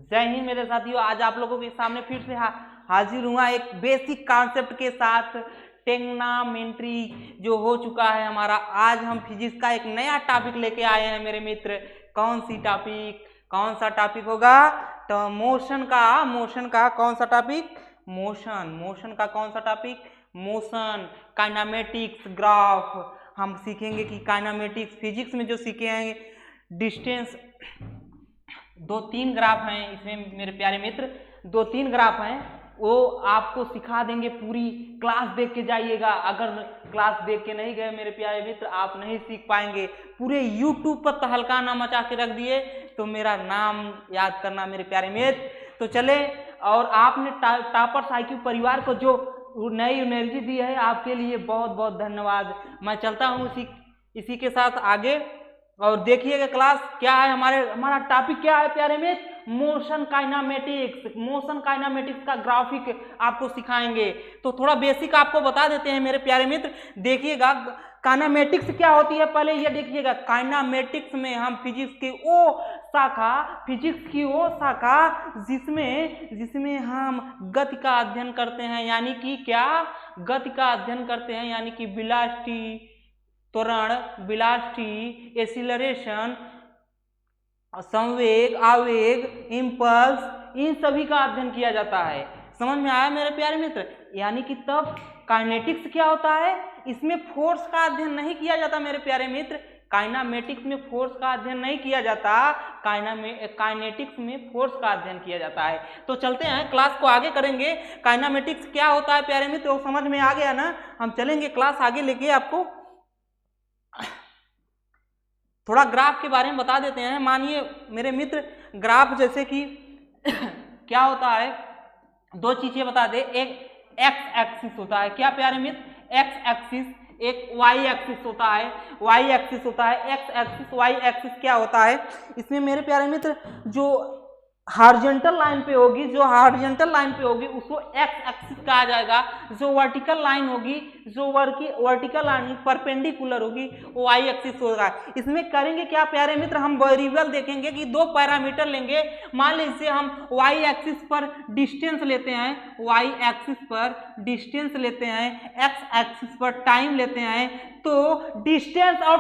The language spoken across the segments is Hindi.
जय हिंद मेरे साथियों। आज आप लोगों के सामने फिर से हाजिर हुआ एक बेसिक कॉन्सेप्ट के साथ। टेग्नामेंट्री जो हो चुका है हमारा, आज हम फिजिक्स का एक नया टॉपिक लेके आए हैं मेरे मित्र। कौन सा टॉपिक होगा? तो मोशन का कौन सा टॉपिक? मोशन का कौन सा टॉपिक? Motion, kinematics, graph. हम सीखेंगे कि काइनामेटिक्स फिजिक्स में जो सीखे हैं डिस्टेंस, 2-3 ग्राफ हैं इसमें मेरे प्यारे मित्र, 2-3 ग्राफ हैं, वो आपको सिखा देंगे। पूरी क्लास देख के जाइएगा। अगर क्लास देख के नहीं गए मेरे प्यारे मित्र, आप नहीं सीख पाएंगे। पूरे YouTube पर तहलका ना मचा के रख दिए तो मेरा नाम याद करना मेरे प्यारे मित्र। तो चले, और आपने टॉपर्स IQ परिवार को जो नई एनर्जी दी है, आपके लिए बहुत बहुत धन्यवाद। मैं चलता हूँ इसी के साथ आगे, और देखिएगा क्लास क्या है। हमारा टॉपिक क्या है प्यारे मित्र? मोशन काइनामेटिक्स का ग्राफिक आपको सिखाएंगे। तो थोड़ा बेसिक आपको बता देते हैं मेरे प्यारे मित्र। देखिएगा काइनामेटिक्स क्या होती है, पहले ये देखिएगा। काइनामेटिक्स में हम फिजिक्स की वो शाखा जिसमें हम गति का अध्ययन करते हैं, यानी कि क्या? गति का अध्ययन करते हैं, यानी कि वेलोसिटी, त्वरण, वेलोसिटी, एक्सीलरेशन, संवेग, आवेग, इंपल्स, इन सभी का अध्ययन किया जाता है। समझ में आया मेरे प्यारे मित्र? यानी कि तब काइनेटिक्स क्या होता है? इसमें फोर्स का अध्ययन नहीं किया जाता मेरे प्यारे मित्र। काइनामेटिक्स में फोर्स का अध्ययन नहीं किया जाता, काइनेटिक्स में फोर्स का अध्ययन किया जाता है। तो चलते हैं, क्लास को आगे करेंगे। काइनामेटिक्स क्या होता है प्यारे मित्र, वो समझ में आ गया ना? हम चलेंगे क्लास आगे लेके। आपको थोड़ा ग्राफ के बारे में बता देते हैं। मानिए मेरे मित्र, ग्राफ जैसे कि क्या होता है, दो चीजें बता दे। एक एक्स एक्सिस होता है, क्या प्यारे मित्र? X axis. एक वाई एक्सिस होता है, एक्स एक्सिस, वाई एक्सिस क्या होता है? इसमें मेरे प्यारे मित्र जो हॉरिजॉन्टल लाइन पे होगी, उसको एक्स एक्सिस कहा जाएगा। जो वर्टिकल लाइन होगी, वर्टिकल लाइन परपेंडिकुलर होगी, वो वाई एक्सिस होगा। इसमें करेंगे क्या प्यारे मित्र? हम वेरिएबल देखेंगे कि दो पैरामीटर लेंगे। मान लीजिए हम वाई एक्सिस पर डिस्टेंस लेते हैं, एक्स एक्सिस पर टाइम लेते हैं। तो डिस्टेंस और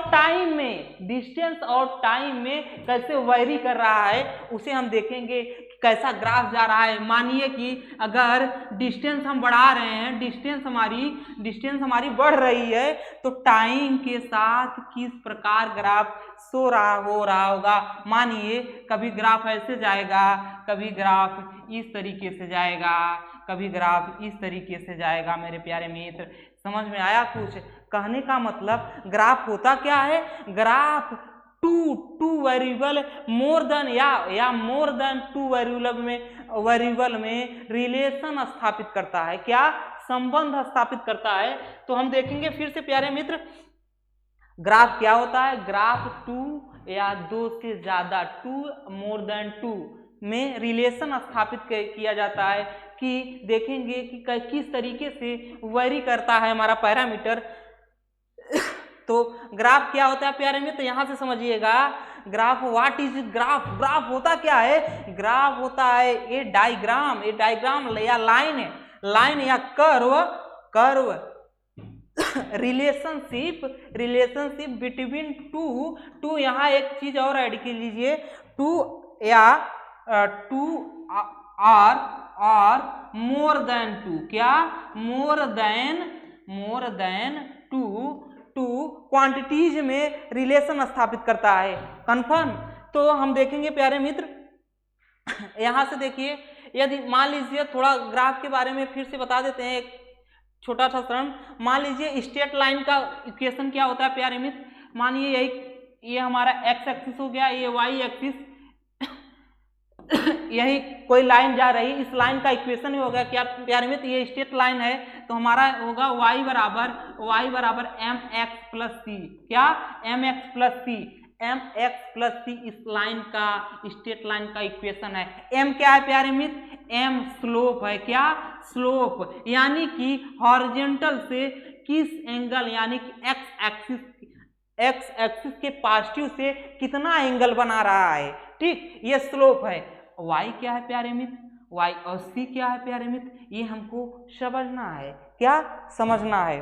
टाइम में कैसे वेरी कर रहा है, उसे हम देखेंगे कैसा ग्राफ जा रहा है। मानिए कि अगर डिस्टेंस हम बढ़ा रहे हैं, डिस्टेंस हमारी बढ़ रही है, तो टाइम के साथ किस प्रकार ग्राफ हो रहा होगा। मानिए कभी ग्राफ ऐसे जाएगा, कभी ग्राफ इस तरीके से जाएगा, कभी ग्राफ इस तरीके से जाएगा मेरे प्यारे मित्र। समझ में आया कुछ? कहने का मतलब ग्राफ होता क्या है? Graph two variable more than two variable में रिलेशन स्थापित करता है। क्या? संबंध स्थापित करता है। तो हम देखेंगे फिर से प्यारे मित्र, ग्राफ क्या होता है? ग्राफ 2 या 2 से ज्यादा, 2 मोर देन 2 में रिलेशन स्थापित किया जाता है। कि देखेंगे कि किस तरीके से वेरी करता है हमारा पैरामीटर। तो ग्राफ क्या होता है प्यारे मित्र? तो यहां से समझिएगा graph. What is graph? Graph होता क्या है? ग्राफ होता है ये डायग्राम या लाइन या कर्व रिलेशनशिप बिटवीन टू। यहाँ एक चीज और ऐड कर लीजिए, टू और मोर देन 2। क्या? मोर देन 2 क्वांटिटीज में रिलेशन स्थापित करता है। कंफर्म? तो हम देखेंगे प्यारे मित्र, यहां से देखिए, यदि मान लीजिए, थोड़ा ग्राफ के बारे में फिर से बता देते हैं, एक छोटा सा शरण। मान लीजिए स्ट्रेट लाइन का इक्वेशन क्या होता है प्यारे मित्र? मानिए ये हमारा एक्स एक्सिस हो गया, ये वाई एक्सिस, यही कोई लाइन जा रही, इस लाइन का इक्वेशन ही होगा क्या प्यारे मित्र? ये स्ट्रेट लाइन है, तो हमारा होगा y बराबर mx प्लस सी। क्या? mx प्लस सी इस लाइन का, स्ट्रेट लाइन का इक्वेशन है। m क्या है प्यारे मित्र? m स्लोप है। क्या? स्लोप, यानी कि हॉरिजॉन्टल से किस एंगल, यानी कि एक्स एक्सिस के पॉजिटिव से कितना एंगल बना रहा है। ठीक, ये स्लोप है। y क्या है प्यारे मित्र, y और c क्या है प्यारे मित्र, ये हमको समझना है, क्या समझना है।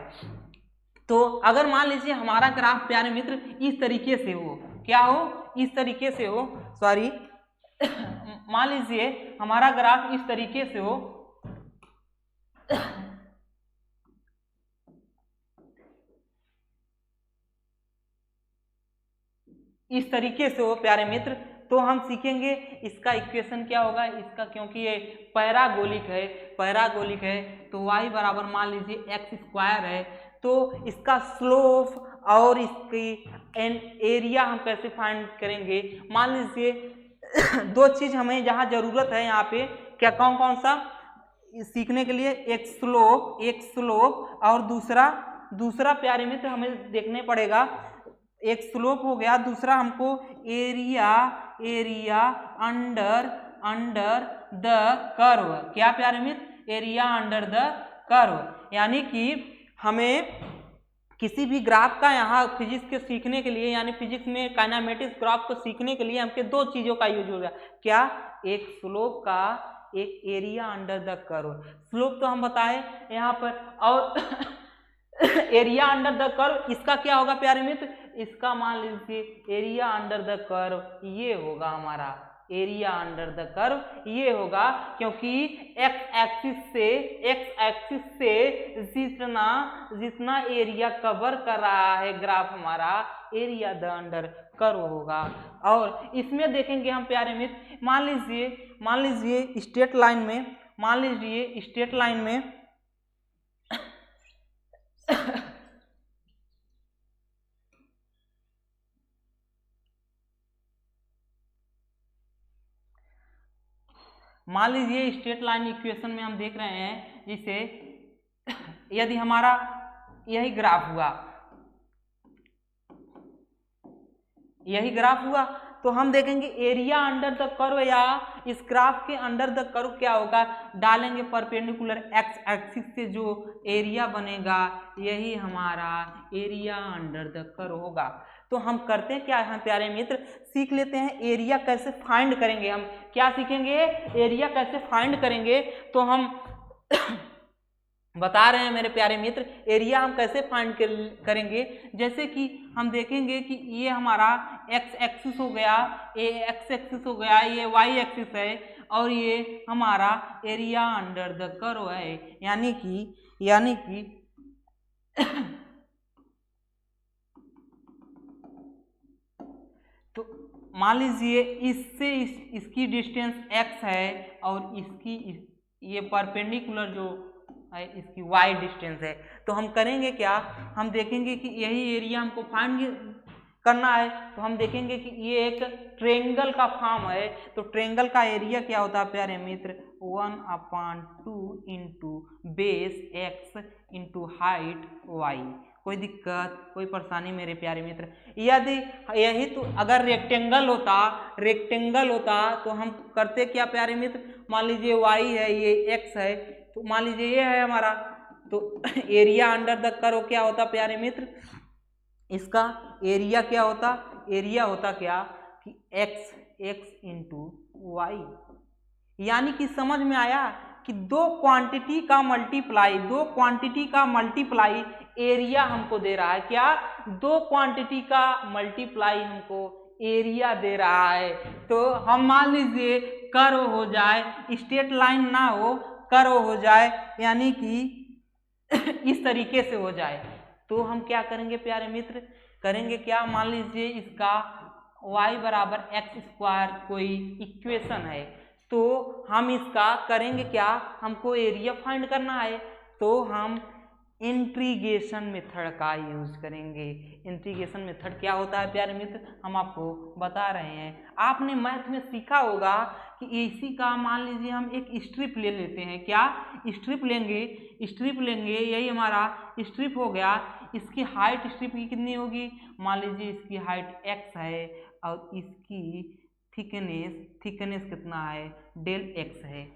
तो अगर मान लीजिए हमारा ग्राफ प्यारे मित्र इस तरीके से हो, क्या हो, इस तरीके से हो, सॉरी मान लीजिए हमारा ग्राफ इस तरीके से हो, इस तरीके से हो प्यारे मित्र, तो हम सीखेंगे इसका इक्वेशन क्या होगा इसका, क्योंकि ये पैरागोलिक है तो y बराबर मान लीजिए एक्स स्क्वायर है, तो इसका स्लोप और इसकी एरिया हम कैसे फाइंड करेंगे। मान लीजिए दो चीज हमें यहाँ जरूरत है, यहाँ पे क्या कौन कौन सा सीखने के लिए, एक स्लोप और दूसरा प्यारे मित्र हमें देखने पड़ेगा, एक स्लोप हो गया, दूसरा हमको एरिया अंडर द कर्व, क्या प्यारे मित्र, एरिया अंडर द कर्व। यानी कि हमें किसी भी ग्राफ का यहाँ फिजिक्स के सीखने के लिए, यानी फिजिक्स में काइनेमेटिक्स ग्राफ को सीखने के लिए हमके दो चीजों का यूज होगा, क्या, एक स्लोप का, एक area under the curve. Slope तो हम बताए यहाँ पर, और एरिया अंडर द कर्व इसका क्या होगा प्यारे मित्र, इसका मान लीजिए एरिया अंडर द कर्व ये होगा हमारा, एरिया अंडर द कर्व ये होगा, क्योंकि एक्स एक्सिस से जितना एरिया कवर कर रहा है ग्राफ हमारा, एरिया द अंडर कर्व होगा। और इसमें देखेंगे हम प्यारे मित्र, मान लीजिए स्ट्रेट लाइन में मान लीजिए स्ट्रेट लाइन इक्वेशन में हम देख रहे हैं, जिसे यदि हमारा यही ग्राफ हुआ तो हम देखेंगे एरिया अंडर द कर्व, या इस ग्राफ के अंडर द कर्व क्या होगा, डालेंगे परपेंडिकुलर एक्स एक्सिस से जो एरिया बनेगा यही हमारा एरिया अंडर द कर्व होगा। तो हम करते हैं क्या है प्यारे मित्र, सीख लेते हैं एरिया कैसे फाइंड करेंगे। हम क्या सीखेंगे, एरिया कैसे फाइंड करेंगे, तो हम बता रहे हैं मेरे प्यारे मित्र, एरिया हम कैसे फाइंड करेंगे। जैसे कि हम देखेंगे कि ये हमारा एक्स एक्सिस हो गया, ये वाई एक्सिस है, और ये हमारा एरिया अंडर द कर्व है, यानी कि तो मान लीजिए इससे इसकी डिस्टेंस x है, और इसकी ये परपेंडिकुलर जो है इसकी y डिस्टेंस है। तो हम करेंगे क्या, हम देखेंगे कि यही एरिया हमको फाइंड करना है, तो हम देखेंगे कि ये एक ट्रायंगल का फॉर्म है, तो ट्रायंगल का एरिया क्या होता है प्यारे मित्र, 1/2 into base x into height y। कोई दिक्कत, कोई परेशानी मेरे प्यारे मित्र। यदि यही तो अगर रेक्टेंगल होता तो हम करते क्या प्यारे मित्र, मान लीजिए y है, ये x है, तो मान लीजिए ये है हमारा, तो एरिया अंडर द कर्व क्या होता प्यारे मित्र, इसका एरिया क्या होता, एरिया होता क्या कि x इंटू वाई। यानी कि समझ में आया कि दो क्वांटिटी का मल्टीप्लाई एरिया हमको दे रहा है, क्या, दो क्वांटिटी का मल्टीप्लाई हमको एरिया दे रहा है। तो हम मान लीजिए कर्व हो जाए, स्ट्रेट लाइन ना हो, कर्व हो जाए, यानी कि इस तरीके से हो जाए, तो हम क्या करेंगे प्यारे मित्र, करेंगे क्या, मान लीजिए इसका y बराबर एक्स स्क्वायर कोई इक्वेशन है, तो हम इसका करेंगे क्या, हमको एरिया फाइंड करना है, तो हम इंटीग्रेशन मेथड का यूज करेंगे। इंटीग्रेशन मेथड क्या होता है प्यारे मित्र, हम आपको बता रहे हैं। आपने मैथ में सीखा होगा कि इसी का मान लीजिए हम एक स्ट्रिप ले लेते हैं, क्या, स्ट्रिप लेंगे, यही हमारा स्ट्रिप हो गया। इसकी हाइट स्ट्रिप की कितनी होगी, मान लीजिए इसकी हाइट x है, और इसकी थिकनेस कितना है, डेल x है।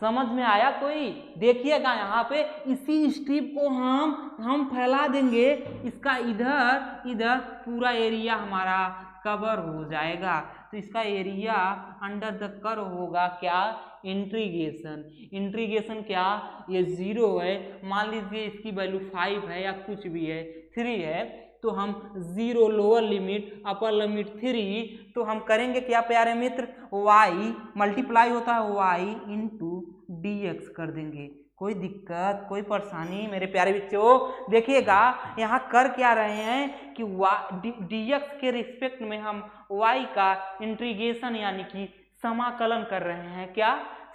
समझ में आया कोई, देखिएगा यहाँ पे इसी स्ट्रिप को हम फैला देंगे, इसका इधर पूरा एरिया हमारा कवर हो जाएगा। तो इसका एरिया अंडर द कर्व होगा क्या, इंटीग्रेशन। इंटीग्रेशन क्या, ये 0 है, मान लीजिए इसकी वैल्यू 5 है या कुछ भी है, 3 है, तो हम 0 लोअर लिमिट अपर लिमिट 3, तो हम करेंगे क्या प्यारे मित्र, y मल्टीप्लाई होता है y इंटू dx कर देंगे। कोई दिक्कत कोई परेशानी मेरे प्यारे बच्चों? देखिएगा यहाँ कर क्या रहे हैं कि dx के रिस्पेक्ट में हम y का इंटीग्रेशन यानी कि समाकलन कर रहे हैं। क्या,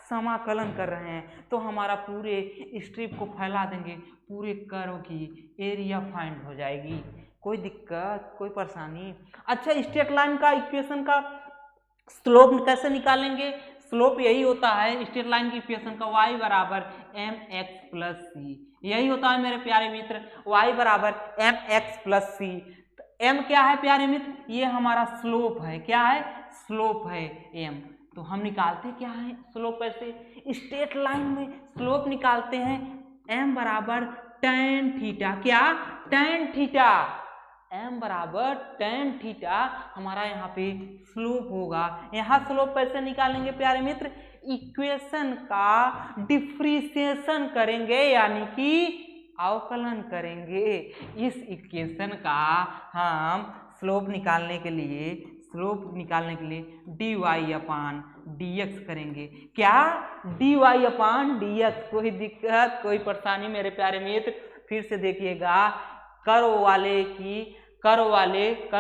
समाकलन कर रहे हैं। तो हमारा पूरे स्ट्रिप को फैला देंगे, पूरे कर्व की एरिया फाइंड हो जाएगी। कोई दिक्कत कोई परेशानी? अच्छा, स्ट्रेट लाइन का इक्वेशन का स्लोप कैसे निकालेंगे? स्लोप यही होता है स्ट्रेट लाइन की इक्वेशन का, y बराबर mx प्लस सी। यही होता है मेरे प्यारे मित्र, y बराबर mx प्लस सी। m क्या है प्यारे मित्र? ये हमारा स्लोप है। क्या है? स्लोप है m। तो हम निकालते क्या है स्लोप? ऐसे स्ट्रेट लाइन में स्लोप निकालते हैं, m बराबर tan थीटा। क्या? tan theta. m बराबर tan थीटा हमारा यहाँ पे स्लोप होगा। यहाँ स्लोप कैसे निकालेंगे प्यारे मित्र? इक्वेशन का डिफरेंशिएशन करेंगे यानी कि अवकलन करेंगे। इस इक्वेशन का हम स्लोप निकालने के लिए dy अपान dx करेंगे। क्या? dy अपान dx। कोई दिक्कत कोई परेशानी मेरे प्यारे मित्र? फिर से देखिएगा, कर्व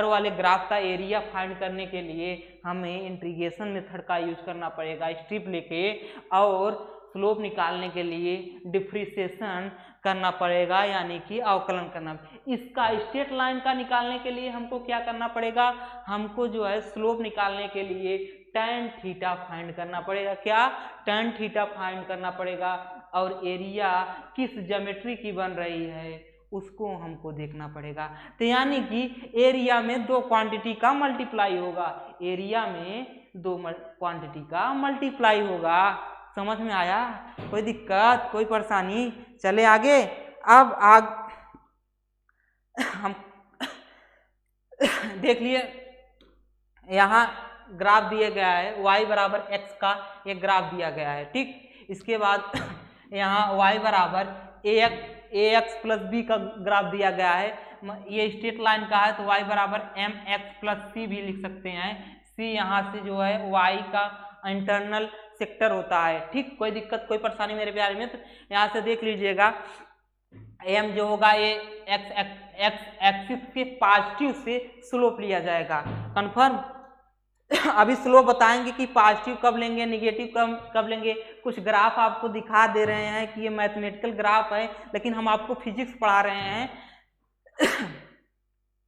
वाले ग्राफ का एरिया फाइंड करने के लिए हमें इंटीग्रेशन मेथड का यूज करना पड़ेगा स्ट्रिप लेके, और स्लोप निकालने के लिए डिफरेंशिएशन करना पड़ेगा यानी कि अवकलन करना। इसका स्ट्रेट लाइन का निकालने के लिए हमको क्या करना पड़ेगा? हमको जो है स्लोप निकालने के लिए tan थीटा फाइंड करना पड़ेगा। क्या? tan थीटा फाइंड करना पड़ेगा। और एरिया किस ज्योमेट्री की बन रही है उसको हमको देखना पड़ेगा। तो यानी कि एरिया में दो क्वांटिटी का मल्टीप्लाई होगा, एरिया में दो क्वांटिटी का मल्टीप्लाई होगा। समझ में आया? कोई दिक्कत कोई परेशानी? चले आगे। अब हम देख लिए, यहाँ ग्राफ दिया गया है y बराबर x का एक ग्राफ दिया गया है। ठीक, इसके बाद यहाँ y बराबर ax प्लस b का ग्राफ दिया गया है। ये स्ट्रेट लाइन का है तो y बराबर mx प्लस c भी लिख सकते हैं। c यहाँ से जो है y का इंटरनल सेक्टर होता है। ठीक, कोई दिक्कत कोई परेशानी मेरे प्यारे मित्र? यहाँ से देख लीजिएगा, m जो होगा ये x एक्सिस के पॉजिटिव से स्लोप लिया जाएगा। कंफर्म? अभी स्लोप बताएंगे कि पॉजिटिव कब लेंगे, निगेटिव कब लेंगे। कुछ ग्राफ आपको दिखा दे रहे हैं कि ये मैथमेटिकल ग्राफ है, लेकिन हम आपको फिजिक्स पढ़ा रहे हैं।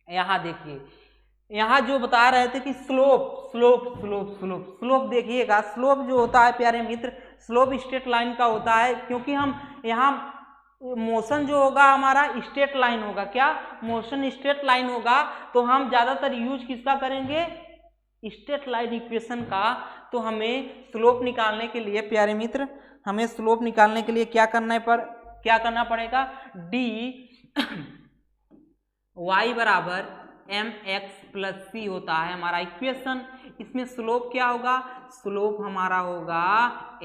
यहाँ देखिए, यहाँ जो बता रहे थे कि स्लोप देखिएगा, स्लोप जो होता है प्यारे मित्र, स्लोप स्ट्रेट लाइन का होता है, क्योंकि हम यहाँ मोशन जो होगा हमारा स्ट्रेट लाइन होगा। क्या? मोशन स्ट्रेट लाइन होगा, तो हम ज्यादातर यूज किसका करेंगे? स्ट्रेट लाइन इक्वेशन का। तो हमें स्लोप निकालने के लिए प्यारे मित्र, हमें स्लोप निकालने के लिए क्या करना पड़ेगा? y बराबर mx प्लस सी होता है हमारा इक्वेशन। इसमें स्लोप क्या होगा? स्लोप हमारा होगा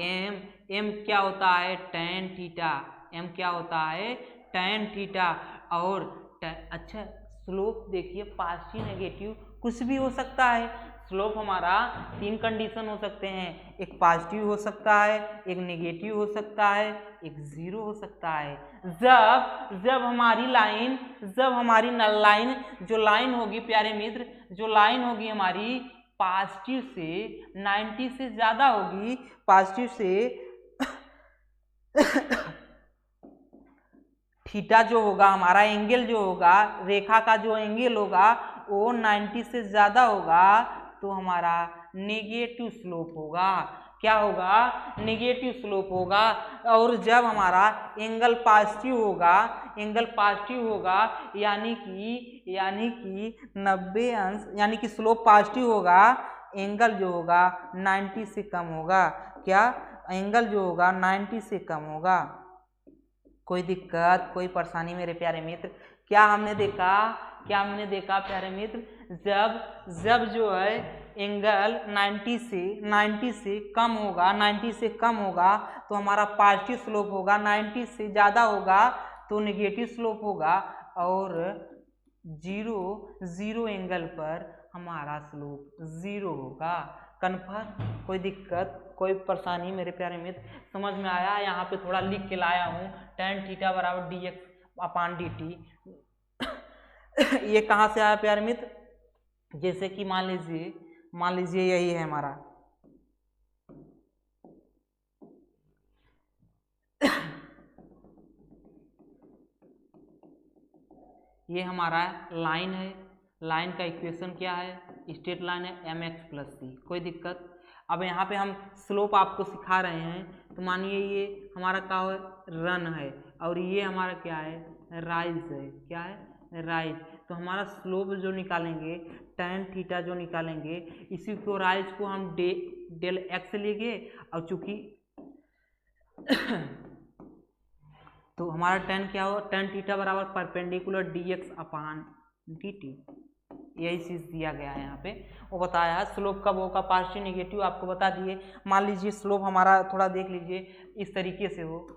m क्या होता है? tan theta. m क्या होता है? tan theta. और अच्छा, स्लोप देखिए पॉजिटिव नेगेटिव कुछ भी हो सकता है। स्लोप हमारा तीन कंडीशन हो सकते हैं, एक पॉजिटिव हो सकता है, एक नेगेटिव हो सकता है, एक जीरो हो सकता है। जब हमारी नल लाइन जो लाइन होगी प्यारे मित्र, जो लाइन होगी हमारी पॉजिटिव से 90 से ज्यादा होगी, पॉजिटिव से थीटा जो होगा हमारा एंगल जो होगा, रेखा का जो एंगल होगा वो 90 से ज्यादा होगा, तो हमारा नेगेटिव स्लोप होगा। क्या होगा? नेगेटिव स्लोप होगा। और जब हमारा एंगल पॉजिटिव होगा यानी कि 90 अंश, यानी कि स्लोप पॉजिटिव होगा, एंगल जो होगा 90 से कम होगा। क्या? एंगल जो होगा 90 से कम होगा। कोई दिक्कत कोई परेशानी मेरे प्यारे मित्र? क्या हमने देखा प्यारे मित्र? जब जो है एंगल 90 से कम होगा, 90 से कम होगा तो हमारा पॉजिटिव स्लोप होगा, 90 से ज़्यादा होगा तो नेगेटिव स्लोप होगा, और जीरो एंगल पर हमारा स्लोप 0 होगा। कन्फर्म? कोई दिक्कत, कोई परेशानी मेरे प्यारे मित्र? समझ में आया? यहाँ पे थोड़ा लिख के लाया हूँ, tan थीटा बराबर dx/dt। ये कहाँ से आया प्यारे मित्र? जैसे कि मान लीजिए यही है हमारा ये हमारा लाइन है, लाइन का इक्वेशन क्या है? स्ट्रेट लाइन है mx + c। कोई दिक्कत? अब यहाँ पे हम स्लोप आपको सिखा रहे हैं, तो मानिए ये हमारा क्या है? रन है, और ये हमारा क्या है? राइज है। क्या है? राइज। तो हमारा स्लोप जो निकालेंगे, tan थीटा जो निकालेंगे, इसी को राइज को हम डेल x लेंगे, और चूंकि तो हमारा tan क्या हो? tan थीटा बराबर परपेंडिकुलर dx/dt। यही चीज दिया गया है यहाँ पे, वो बताया है। स्लोप कब होगा? पॉजिटिव नेगेटिव आपको बता दिए। मान लीजिए स्लोप हमारा थोड़ा देख लीजिए इस तरीके से हो,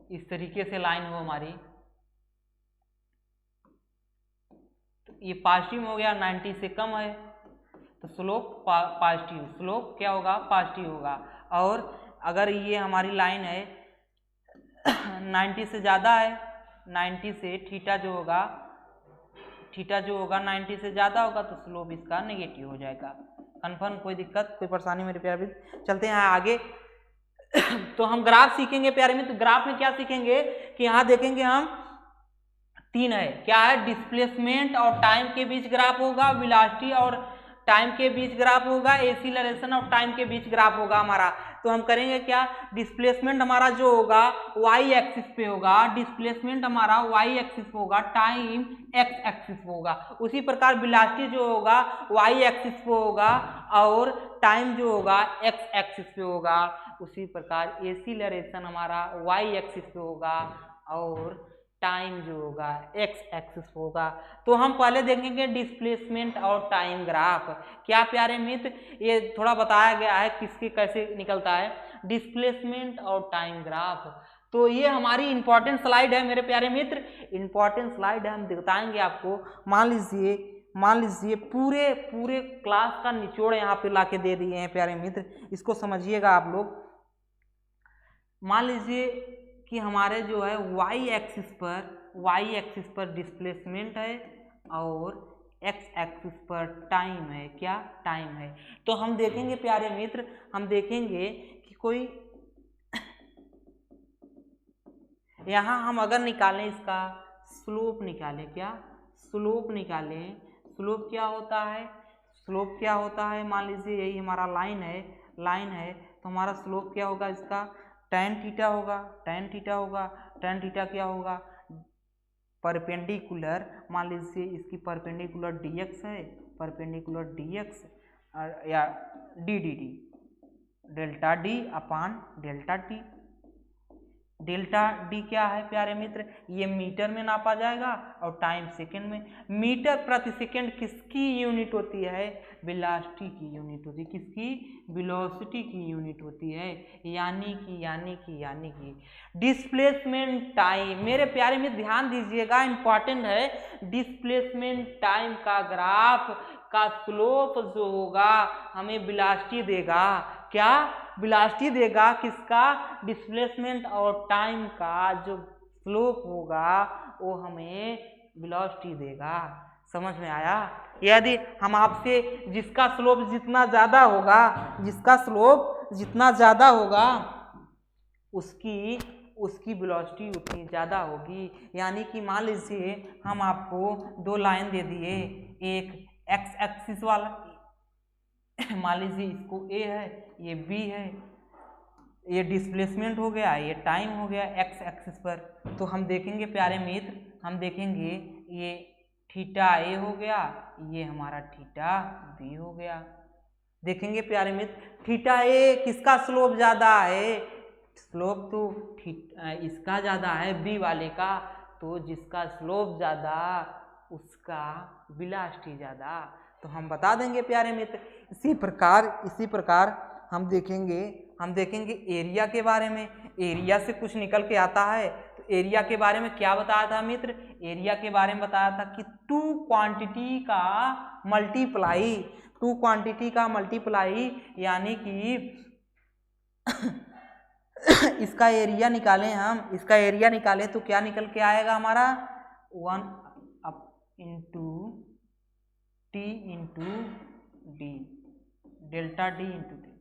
इस तरीके से लाइन हो हमारी, तो ये पॉजिटिव हो गया, 90 से कम है तो स्लोप पॉजिटिव, स्लोप क्या होगा? पॉजिटिव होगा। और अगर ये हमारी लाइन है 90 से ज़्यादा है, 90 से थीटा जो होगा 90 से ज़्यादा होगा तो स्लोप इसका नेगेटिव हो जाएगा। कन्फर्म? कोई दिक्कत, कोई परेशानी मेरे प्यारे मित्र? चलते हैं आगे। तो हम ग्राफ सीखेंगे प्यारे मित्र। ग्राफ में क्या सीखेंगे कि यहाँ देखेंगे हम 3 है। क्या है? डिस्प्लेसमेंट और टाइम के बीच ग्राफ होगा, वेलोसिटी और टाइम के बीच ग्राफ होगा, एक्सीलरेशन और टाइम के बीच ग्राफ होगा हमारा। तो हम करेंगे क्या? डिस्प्लेसमेंट हमारा जो होगा y एक्सिस पे होगा, डिस्प्लेसमेंट हमारा y एक्सिस पे होगा, टाइम x एक्सिस पे होगा। उसी प्रकार वेलोसिटी जो होगा y एक्सिस पे होगा, और टाइम जो होगा x एक्सिस पे होगा। उसी प्रकार एक्सीलरेशन हमारा y एक्सिस पे होगा, और टाइम जो होगा x एक्सिस होगा। तो हम पहले देखेंगे डिस्प्लेसमेंट और टाइम ग्राफ। क्या प्यारे मित्र? ये थोड़ा बताया गया है किसके कैसे निकलता है, डिस्प्लेसमेंट और टाइम ग्राफ। तो ये हमारी इंपॉर्टेंट स्लाइड है मेरे प्यारे मित्र, इंपॉर्टेंट स्लाइड है, हम बताएंगे आपको। मान लीजिए पूरे क्लास का निचोड़ यहाँ पे लाके दे दिए हैं प्यारे मित्र, इसको समझिएगा आप लोग। मान लीजिए कि हमारे जो है y एक्सिस पर डिस्प्लेसमेंट है, और x एक्सिस पर टाइम है। क्या? टाइम है। तो हम देखेंगे प्यारे मित्र, हम देखेंगे कि कोई यहाँ हम अगर निकालें इसका स्लोप निकालें, क्या स्लोप निकालें, स्लोप क्या होता है? स्लोप क्या होता है? मान लीजिए यही हमारा लाइन है तो हमारा स्लोप क्या होगा? इसका tan थीटा होगा, tan थीटा होगा। tan थीटा क्या होगा? परपेंडिकुलर, मान लीजिए इसकी परपेंडिकुलर dx है, परपेंडिकुलर dx या dd, डेल्टा d अपान डेल्टा t। डेल्टा डी क्या है प्यारे मित्र? ये मीटर में नापा जाएगा और टाइम सेकंड में। मीटर प्रति सेकंड किसकी यूनिट होती है? वेलोसिटी की यूनिट होती है। किसकी? वेलोसिटी की यूनिट होती है। यानी कि डिस्प्लेसमेंट टाइम, मेरे प्यारे मित्र ध्यान दीजिएगा, इंपॉर्टेंट है। डिस्प्लेसमेंट टाइम का ग्राफ का स्लोप जो होगा हमें वेलोसिटी देगा। क्या? वेलोसिटी देगा। किसका? डिस्प्लेसमेंट और टाइम का जो स्लोप होगा वो हमें वेलोसिटी देगा। समझ में आया? यदि हम आपसे जिसका स्लोप जितना ज़्यादा होगा उसकी वेलोसिटी उतनी ज़्यादा होगी। यानी कि मान लीजिए हम आपको 2 लाइन दे दिए, एक x एक्सिस वाला, मान लीजिए इसको A है, ये B है, ये डिस्प्लेसमेंट हो गया, ये टाइम हो गया x एक्सिस पर। तो हम देखेंगे प्यारे मित्र, हम देखेंगे ये थीटा A हो गया, ये हमारा थीटा B हो गया। देखेंगे प्यारे मित्र, थीटा ए किसका स्लोप ज़्यादा है, स्लोप तो इसका ज़्यादा है बी वाले का, तो जिसका स्लोप ज़्यादा उसका वेलोसिटी ज़्यादा, तो हम बता देंगे प्यारे मित्र। इसी प्रकार हम देखेंगे एरिया के बारे में। एरिया से कुछ निकल के आता है, तो एरिया के बारे में क्या बताया था मित्र, एरिया के बारे में बताया था कि टू क्वांटिटी का मल्टीप्लाई यानी कि इसका एरिया निकालें तो क्या निकल के आएगा हमारा 1 into T into D, delta D into T.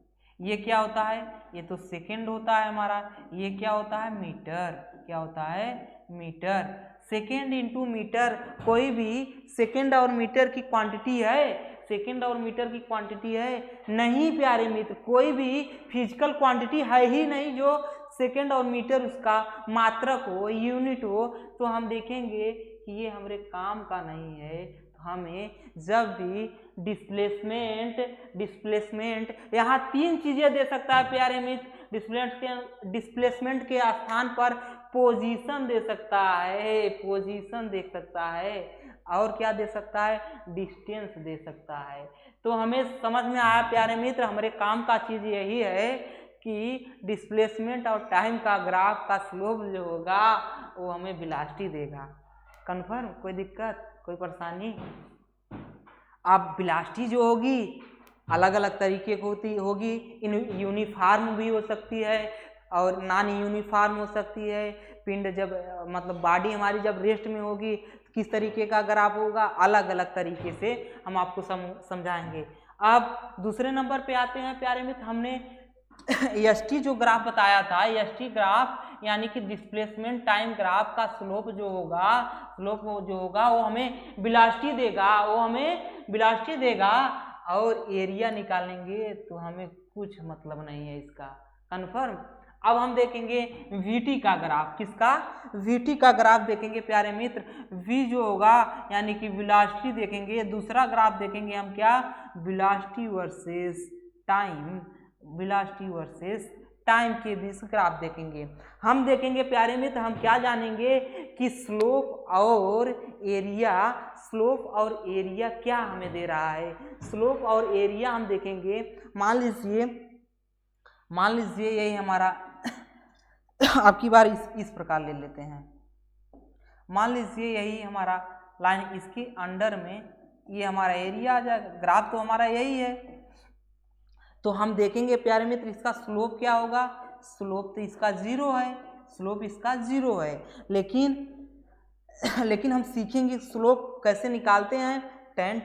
ये क्या होता है, ये तो सेकेंड होता है हमारा, ये क्या होता है मीटर, क्या होता है मीटर। सेकेंड इंटू मीटर, कोई भी सेकेंड और मीटर की क्वांटिटी है, नहीं प्यारे मित्र, कोई भी फिजिकल क्वांटिटी है ही नहीं जो सेकेंड और मीटर उसका मात्रक हो, यूनिट हो। तो हम देखेंगे कि ये हमारे काम का नहीं है। तो हमें जब भी डिस्प्लेसमेंट यहाँ 3 चीजें दे सकता है प्यारे मित्र। डिस्प्लेसमेंट के स्थान पर पोजीशन दे सकता है, पोजीशन दे सकता है, और क्या दे सकता है, डिस्टेंस दे सकता है। तो हमें समझ में आया प्यारे मित्र, हमारे काम का चीज यही है कि डिस्प्लेसमेंट और टाइम का ग्राफ का स्लोप जो होगा वो हमें वेलोसिटी देगा। कन्फर्म, कोई दिक्कत, कोई परेशानी? अब वेलोसिटी जो होगी अलग अलग तरीके की होगी, यूनिफॉर्म भी हो सकती है और नॉन यूनिफॉर्म हो सकती है। पिंड जब मतलब बॉडी हमारी जब रेस्ट में होगी किस तरीके का ग्राफ होगा, अलग अलग तरीके से हम आपको समझाएंगे। अब दूसरे नंबर पे आते हैं प्यारे मित्र, हमने एसटी जो ग्राफ बताया था, एसटी ग्राफ यानी कि डिस्प्लेसमेंट टाइम ग्राफ का स्लोप जो होगा वो हमें वेलोसिटी देगा, और एरिया निकालेंगे तो हमें कुछ मतलब नहीं है इसका। कन्फर्म। अब हम देखेंगे वीटी का ग्राफ, किसका, वीटी का ग्राफ देखेंगे प्यारे मित्र। वी जो होगा यानी कि वेलोसिटी देखेंगे, दूसरा ग्राफ देखेंगे हम क्या, वेलोसिटी वर्सेस टाइम के बीच ग्राफ देखेंगे। हम देखेंगे प्यारे मित्र, हम क्या जानेंगे कि स्लोप और एरिया क्या हमें दे रहा है। स्लोप और एरिया हम देखेंगे, मान लीजिए यही हमारा आपकी बार इस प्रकार ले लेते हैं। मान लीजिए यही हमारा लाइन, इसके अंडर में ये हमारा एरिया आ जाएगा, ग्राफ तो हमारा यही है। तो हम देखेंगे प्यारे मित्र इसका स्लोप क्या होगा, स्लोप तो इसका 0 है, स्लोप इसका 0 है। लेकिन हम सीखेंगे स्लोप कैसे निकालते हैं, tan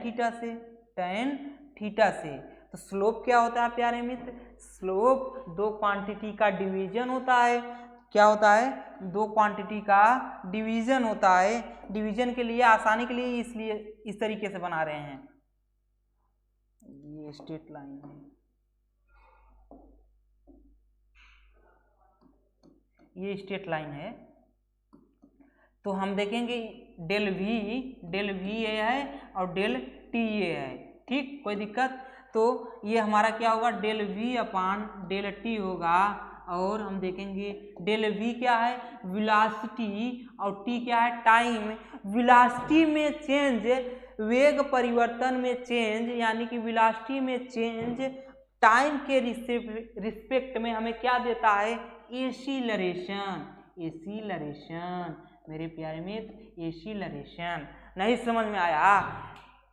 थीटा से। तो स्लोप क्या होता है प्यारे मित्र, स्लोप 2 क्वांटिटी का डिवीजन होता है। क्या होता है, 2 क्वांटिटी का डिवीजन होता है। डिवीजन के लिए आसानी के लिए इसलिए इस तरीके से बना रहे हैं, ये स्ट्रेट लाइन है, ये स्ट्रेट लाइन है। तो हम देखेंगे डेल वी ये है और डेल टी ये है, ठीक, कोई दिक्कत। तो ये हमारा क्या होगा, del V upon del T होगा। और हम देखेंगे डेल वी क्या है, वेलोसिटी, और टी क्या है, टाइम। वेलोसिटी में चेंज, वेग परिवर्तन में चेंज, यानी कि वेलोसिटी में चेंज टाइम के रिस्पेक्ट में हमें क्या देता है, एसीलरेशन। मेरे प्यारे मित्र, एसीलरेशन। नहीं समझ में आया,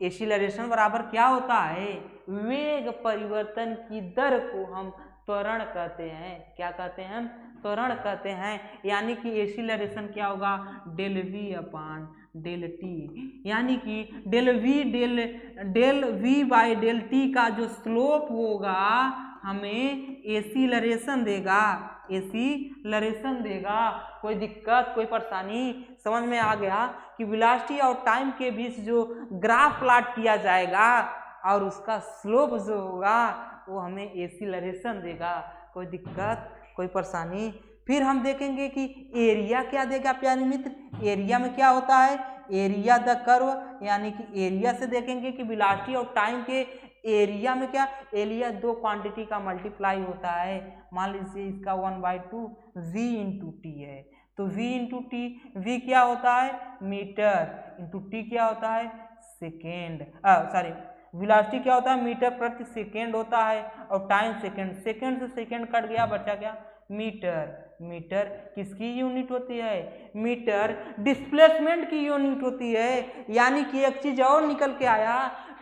एसीलरेशन बराबर क्या होता है, वेग परिवर्तन की दर को हम त्वरण कहते हैं। क्या कहते हैं हम, त्वरण कहते हैं। यानी कि एसीलरेशन क्या होगा, del V upon del T, यानी कि del V by del T का जो स्लोप होगा हमें एसीलरेशन देगा। कोई दिक्कत, कोई परेशानी? समझ में आ गया कि वेलोसिटी और टाइम के बीच जो ग्राफ प्लॉट किया जाएगा और उसका स्लोप जो होगा वो हमें एसीलरेशन देगा। कोई दिक्कत, कोई परेशानी? फिर हम देखेंगे कि एरिया क्या देगा प्यारे मित्र। एरिया में क्या होता है, एरिया द कर्व, यानी कि एरिया से देखेंगे कि वेलोसिटी और टाइम के एरिया में क्या, एरिया दो क्वांटिटी का मल्टीप्लाई होता है। मान लीजिए इसका 1/2 v इंटू टी है, तो v इंटू टी, v क्या होता है मीटर, इंटू टी क्या होता है सेकेंड, सॉरी वेलोसिटी क्या होता है मीटर प्रति सेकेंड होता है, और टाइम सेकेंड, सेकेंड से सेकेंड कट गया, बचा क्या मीटर। मीटर किसकी यूनिट होती है, मीटर डिस्प्लेसमेंट की यूनिट होती है। यानी कि एक चीज और निकल के आया,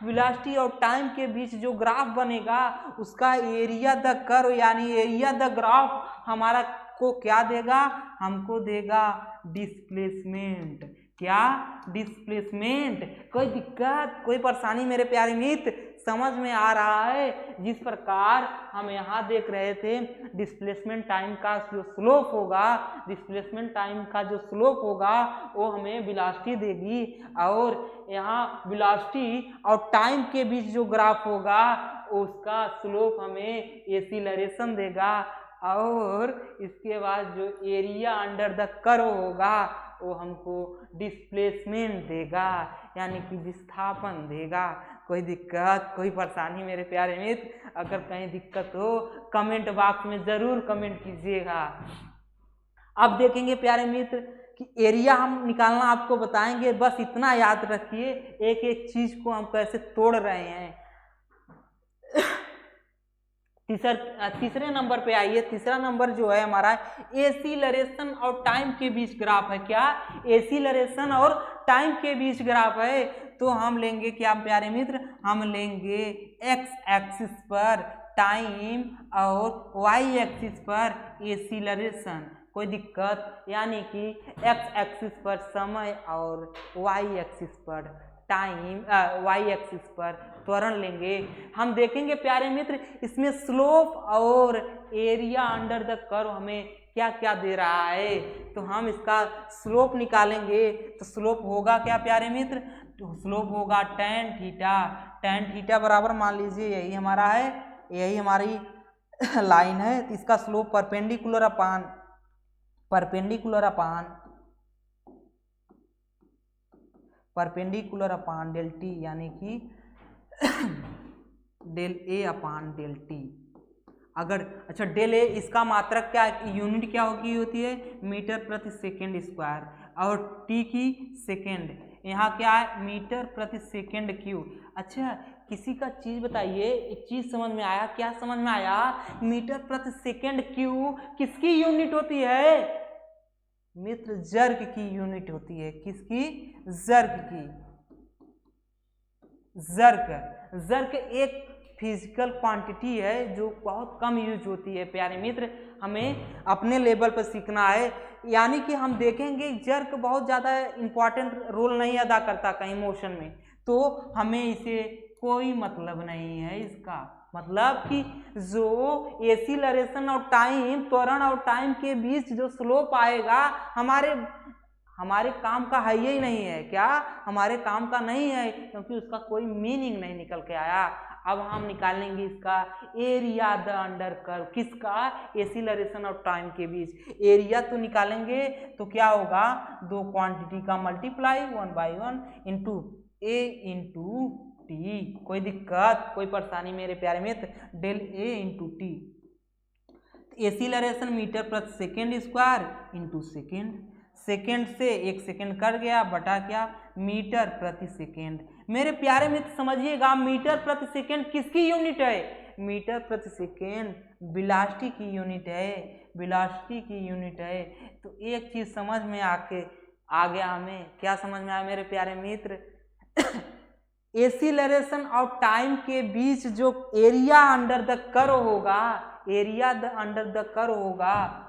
वेलोसिटी और टाइम के बीच जो ग्राफ बनेगा उसका एरिया द कर्व यानी एरिया द ग्राफ हमारा को क्या देगा, हमको देगा डिस्प्लेसमेंट। क्या, डिस्प्लेसमेंट। कोई दिक्कत, कोई परेशानी मेरे प्यारे मित्र, समझ में आ रहा है। जिस प्रकार हम यहाँ देख रहे थे डिस्प्लेसमेंट टाइम का जो स्लोप होगा, डिस्प्लेसमेंट टाइम का जो स्लोप होगा वो हमें वेलोसिटी देगी, और यहाँ वेलोसिटी और टाइम के बीच जो ग्राफ होगा उसका स्लोप हमें एक्सीलरेशन देगा, और इसके बाद जो एरिया अंडर द कर्व होगा वो हमको डिस्प्लेसमेंट देगा, यानी कि विस्थापन देगा। कोई दिक्कत, कोई परेशानी मेरे प्यारे मित्र, अगर कहीं दिक्कत हो कमेंट बॉक्स में ज़रूर कमेंट कीजिएगा। अब देखेंगे प्यारे मित्र कि एरिया हम निकालना आपको बताएंगे, बस इतना याद रखिए एक एक चीज़ को हम कैसे तोड़ रहे हैं। तीसरे नंबर पे आइए। तीसरा नंबर जो है हमारा एक्सीलरेशन और टाइम के बीच ग्राफ है। क्या, एक्सीलरेशन और टाइम के बीच ग्राफ है। तो हम लेंगे क्या प्यारे मित्र, हम लेंगे एक्स एक्सिस पर टाइम और वाई एक्सिस पर एक्सीलरेशन। कोई दिक्कत, यानी कि एक्स एक्सिस पर समय और वाई एक्सिस पर टाइम, वाई एक्सिस पर त्वरण लेंगे। हम देखेंगे प्यारे मित्र इसमें स्लोप और एरिया अंडर द कर्व हमें क्या क्या दे रहा है, तो हम इसका स्लोप निकालेंगे। तो स्लोप होगा क्या प्यारे मित्र, तो स्लोप होगा tan थीटा। tan थीटा बराबर मान लीजिए यही हमारा है, यही हमारी लाइन है, तो इसका slope perpendicular upon del T, यानी कि del A upon del T. अगर अच्छा डेल ए इसका मात्रक क्या यूनिट क्या होती है मीटर प्रति सेकेंड स्क्वायर, और टी की सेकेंड, यहाँ क्या है मीटर प्रति सेकेंड क्यूब। अच्छा किसी का चीज बताइए, एक चीज समझ में आया, क्या समझ में आया, मीटर प्रति सेकेंड क्यूब किसकी यूनिट होती है मित्र, जर्ग की यूनिट होती है। किसकी, जर्ग की। जर्ग एक फिजिकल क्वांटिटी है जो बहुत कम यूज होती है प्यारे मित्र, हमें अपने लेवल पर सीखना है। यानी कि हम देखेंगे जर्ग बहुत ज़्यादा इम्पॉर्टेंट रोल नहीं अदा करता कहीं मोशन में, तो हमें इसे कोई मतलब नहीं है इसका। मतलब कि जो एक्सीलरेशन और टाइम, त्वरण और टाइम के बीच जो स्लोप आएगा हमारे काम का है ही नहीं है। क्या, हमारे काम का नहीं है, क्योंकि उसका कोई मीनिंग नहीं निकल के आया। अब हम निकालेंगे इसका एरिया द अंडर कर्व, किसका, एक्सीलरेशन और टाइम के बीच। एरिया तो निकालेंगे तो क्या होगा, दो क्वांटिटी का मल्टीप्लाई 1/1 इंटू ए इंटू टी। कोई दिक्कत, कोई परेशानी मेरे प्यारे मित्र, del A into T. Acceleration metre प्रति second square into second, second से एक सेकेंड कट गया, बटा क्या मीटर प्रति सेकेंड। मेरे प्यारे मित्र समझिएगा, मीटर प्रति सेकेंड किसकी यूनिट है, मीटर प्रति सेकेंड वेलोसिटी की यूनिट है, वेलोसिटी की यूनिट है। तो एक चीज समझ में आ गया हमें, क्या समझ में आया मेरे प्यारे मित्र, एक्सीलरेशन और टाइम के बीच जो एरिया अंडर द कर्व होगा, एरिया अंडर द कर्व होगा,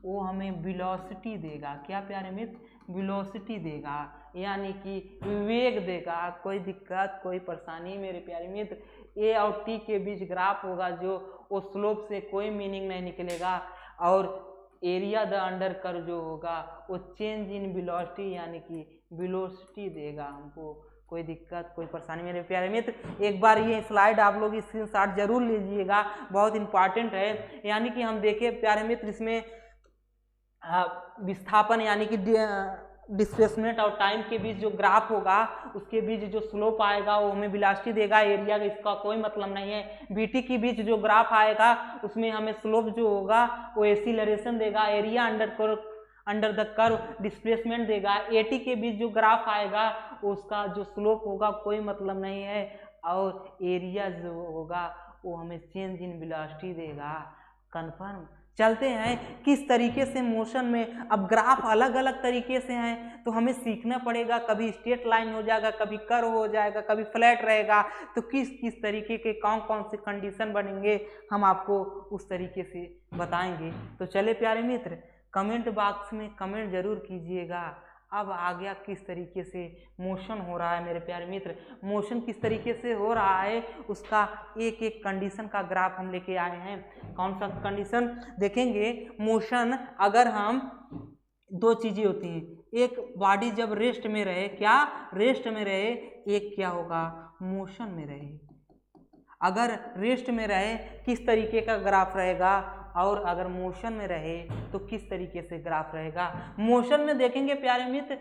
वो हमें वेलोसिटी देगा। क्या प्यारे मित्र, वेलोसिटी देगा, यानी कि वेग देगा। कोई दिक्कत, कोई परेशानी मेरे प्यारे मित्र, ए और टी के बीच ग्राफ होगा जो वो स्लोप से कोई मीनिंग नहीं निकलेगा, और एरिया द अंडर कर्व जो होगा वो चेंज इन वेलोसिटी यानी कि वेलोसिटी देगा हमको। कोई दिक्कत, कोई परेशानी मेरे प्यारे मित्र, एक बार ये स्लाइड आप लोग स्क्रीनशॉट जरूर लीजिएगा, बहुत इंपॉर्टेंट है। यानी कि हम देखें प्यारे मित्र इसमें विस्थापन यानी कि डिस्प्लेसमेंट और टाइम के बीच जो ग्राफ होगा उसके बीच जो स्लोप आएगा वो हमें वेलोसिटी देगा, एरिया का इसका कोई मतलब नहीं है। बीटी के बीच जो ग्राफ आएगा उसमें हमें स्लोप जो होगा वो एक्सीलरेशन देगा, area under the curve displacement देगा। एटी के बीच जो ग्राफ आएगा उसका जो स्लोप होगा कोई मतलब नहीं है, और एरिया जो होगा वो हमें चेंज इन वेलोसिटी देगा। कंफर्म। चलते हैं किस तरीके से मोशन में, अब ग्राफ अलग अलग तरीके से हैं तो हमें सीखना पड़ेगा, कभी स्ट्रेट लाइन हो जाएगा, कभी कर्व हो जाएगा, कभी फ्लैट रहेगा, तो किस किस तरीके के कौन कौन से कंडीशन बनेंगे हम आपको उस तरीके से बताएंगे। तो चले प्यारे मित्र, कमेंट बॉक्स में कमेंट जरूर कीजिएगा। अब आ गया किस तरीके से मोशन हो रहा है मेरे प्यारे मित्र, मोशन किस तरीके से हो रहा है उसका एक एक कंडीशन का ग्राफ हम लेके आए हैं। कौन सा कंडीशन देखेंगे? मोशन, अगर हम दो चीजें होती हैं, एक बॉडी जब रेस्ट में रहे, क्या रेस्ट में रहे, एक क्या होगा मोशन में रहे। अगर रेस्ट में रहे किस तरीके का ग्राफ रहेगा, और अगर मोशन में रहे तो किस तरीके से ग्राफ रहेगा। मोशन में देखेंगे प्यारे मित्र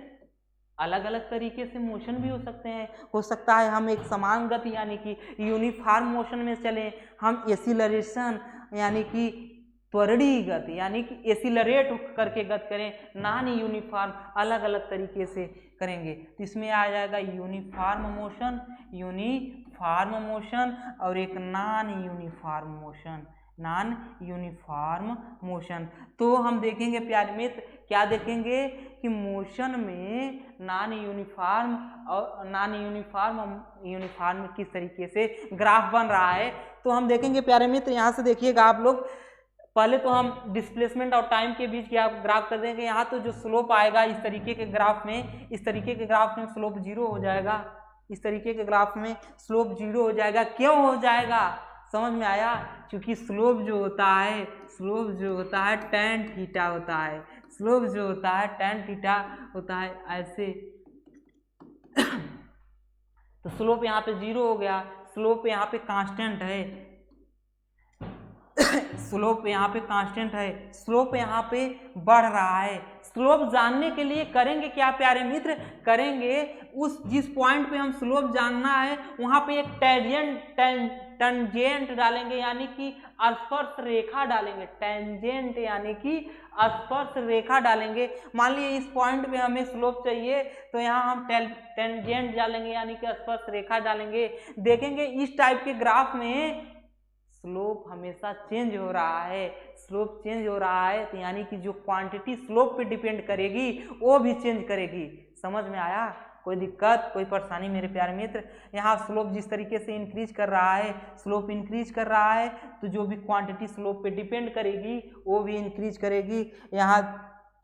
अलग अलग तरीके से मोशन भी हो सकते हैं, हो सकता है हम एक समान गति यानी कि यूनिफॉर्म मोशन में चलें, हम एक्सीलरेशन यानी कि त्वरणीय गति यानी कि एक्सीलरेट करके गति करें, नॉन यूनिफॉर्म अलग अलग तरीके से करेंगे। तो इसमें आ जाएगा यूनिफॉर्म मोशन और एक नॉन यूनिफॉर्म मोशन। तो हम देखेंगे प्यारे मित्र, क्या देखेंगे कि मोशन में नॉन यूनिफॉर्म में किस तरीके से ग्राफ बन रहा है। तो हम देखेंगे प्यारे मित्र, यहाँ से देखिएगा आप लोग, पहले तो हम डिस्प्लेसमेंट और टाइम के बीच क्या ग्राफ कर देंगे। यहाँ तो जो स्लोप आएगा इस तरीके के ग्राफ में स्लोप जीरो हो जाएगा, इस तरीके के ग्राफ में स्लोप जीरो हो जाएगा। क्यों हो जाएगा समझ में आया? क्योंकि स्लोप जो होता है tan थीटा होता है, स्लोप जो होता है tan थीटा होता है ऐसे। तो स्लोप यहाँ पे जीरो हो गया, स्लोप यहाँ पे कांस्टेंट है, स्लोप यहाँ पे बढ़ रहा है। स्लोप जानने के लिए करेंगे क्या प्यारे मित्र, करेंगे उस जिस पॉइंट पे हम स्लोप जानना है वहाँ पे एक टेंजेंट डालेंगे यानी कि स्पर्श रेखा डालेंगे, टेंजेंट यानी कि स्पर्श रेखा डालेंगे। मान लीजिए इस पॉइंट पे हमें स्लोप चाहिए तो यहाँ हम टेंजेंट डालेंगे यानी कि स्पर्श रेखा डालेंगे। देखेंगे इस टाइप के ग्राफ में स्लोप हमेशा चेंज हो रहा है, तो यानी कि जो क्वांटिटी स्लोप पे डिपेंड करेगी वो भी चेंज करेगी। समझ में आया? कोई दिक्कत कोई परेशानी मेरे प्यारे मित्र? यहाँ स्लोप जिस तरीके से इंक्रीज कर रहा है, तो जो भी क्वांटिटी स्लोप पे डिपेंड करेगी वो भी इंक्रीज करेगी। यहाँ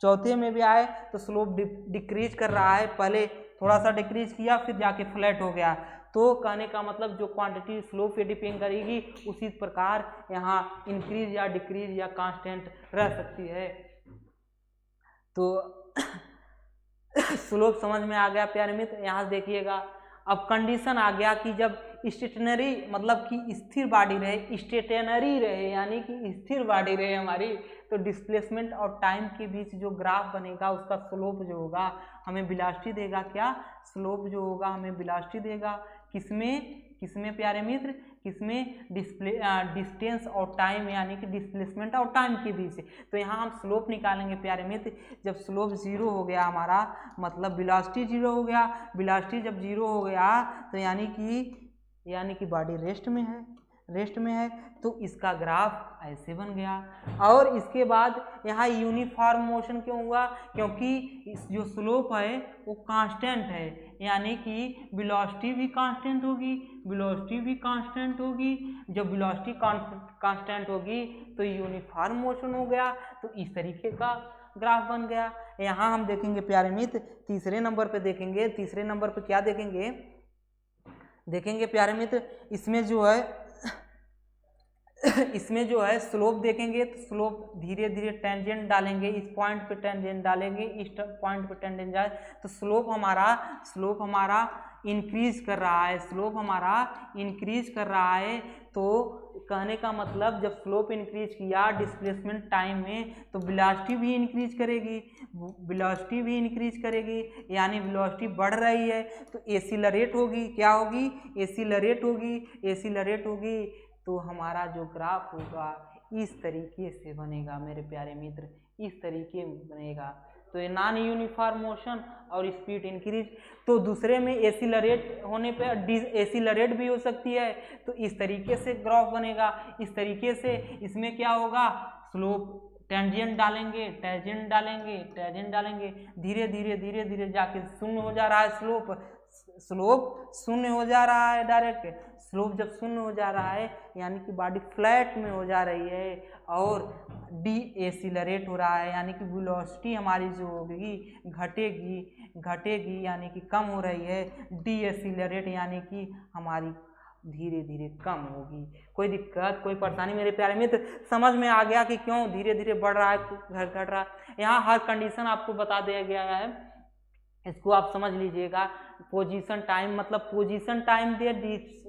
चौथे में भी आए तो स्लोप डिक्रीज कर रहा है, पहले थोड़ा सा डिक्रीज किया फिर जाके फ्लैट हो गया। तो कहने का मतलब जो क्वांटिटी स्लोप पे डिपेंड करेगी उसी प्रकार यहाँ इंक्रीज या डिक्रीज या कांस्टेंट रह सकती है। तो स्लोप समझ में आ गया प्यारे मित्र। यहाँ देखिएगा अब कंडीशन आ गया कि जब स्टेशनरी मतलब कि स्थिर बॉडी रहे, स्टेशनरी रहे यानी कि स्थिर बॉडी रहे हमारी, तो डिस्प्लेसमेंट और टाइम के बीच जो ग्राफ बनेगा उसका स्लोप जो होगा हमें वेलोसिटी देगा। क्या स्लोप जो होगा हमें वेलोसिटी देगा। किसमें प्यारे मित्र? किसमें? डिस्टेंस और टाइम यानी कि डिस्प्लेसमेंट और टाइम के बीच। तो यहाँ हम स्लोप निकालेंगे प्यारे मित्र। जब स्लोप जीरो हो गया हमारा मतलब वेलोसिटी जीरो हो गया, वेलोसिटी जब जीरो हो गया तो यानी कि बॉडी रेस्ट में है तो इसका ग्राफ ऐसे बन गया। और इसके बाद यहाँ यूनिफॉर्म मोशन क्यों हुआ? क्योंकि इस जो स्लोप है वो कांस्टेंट है, यानी कि वेलोसिटी भी कांस्टेंट होगी। जब वेलोसिटी कांस्टेंट होगी तो यूनिफॉर्म मोशन हो गया, तो इस तरीके का ग्राफ बन गया। यहाँ हम देखेंगे प्यारे मित्र तीसरे नंबर पे क्या देखेंगे प्यारे मित्र, इसमें जो है स्लोप देखेंगे तो स्लोप धीरे धीरे टेंजेंट डालेंगे, इस पॉइंट पे टेंजेंट डालेंगे, इस पॉइंट पे टेंजेंट जाए तो स्लोप हमारा इंक्रीज कर रहा है, तो कहने का मतलब जब स्लोप इंक्रीज किया डिस्प्लेसमेंट टाइम में तो वेलोसिटी भी इंक्रीज करेगी, वेलोसिटी भी इंक्रीज करेगी, यानी वेलोसिटी बढ़ रही है तो एसिलरेट होगी। क्या होगी? एसिलरेट होगी। एसिलरेट होगी तो हमारा जो ग्राफ होगा इस तरीके से बनेगा मेरे प्यारे मित्र, इस तरीके में बनेगा। तो ये नॉन यूनिफॉर्म मोशन और स्पीड इंक्रीज, तो दूसरे में एसिलरेट होने पे एसिलरेट भी हो सकती है, तो इस तरीके से ग्राफ बनेगा। इस तरीके से इसमें क्या होगा, स्लोप टेंजेंट डालेंगे, टेंजेंट डालेंगे, टेंजेंट डालेंगे, धीरे धीरे धीरे धीरे जाके शून्य हो जा रहा है स्लोप, स्लोप शून्य हो जा रहा है डायरेक्ट। स्लोप जब शून्य हो जा रहा है यानी कि बॉडी फ्लैट में हो जा रही है और डी एसिलरेट हो रहा है, यानी कि वेलोसिटी हमारी जो होगी घटेगी, घटेगी यानी कि कम हो रही है। डी एसिलरेट यानी कि हमारी धीरे धीरे कम होगी। कोई दिक्कत, कोई परेशानी मेरे प्यारे मित्र? समझ में आ गया कि क्यों धीरे धीरे बढ़ रहा है, घट रहा है। यहाँ हर कंडीशन आपको बता दिया गया है, इसको आप समझ लीजिएगा। पोजीशन टाइम मतलब पोजीशन टाइम दे,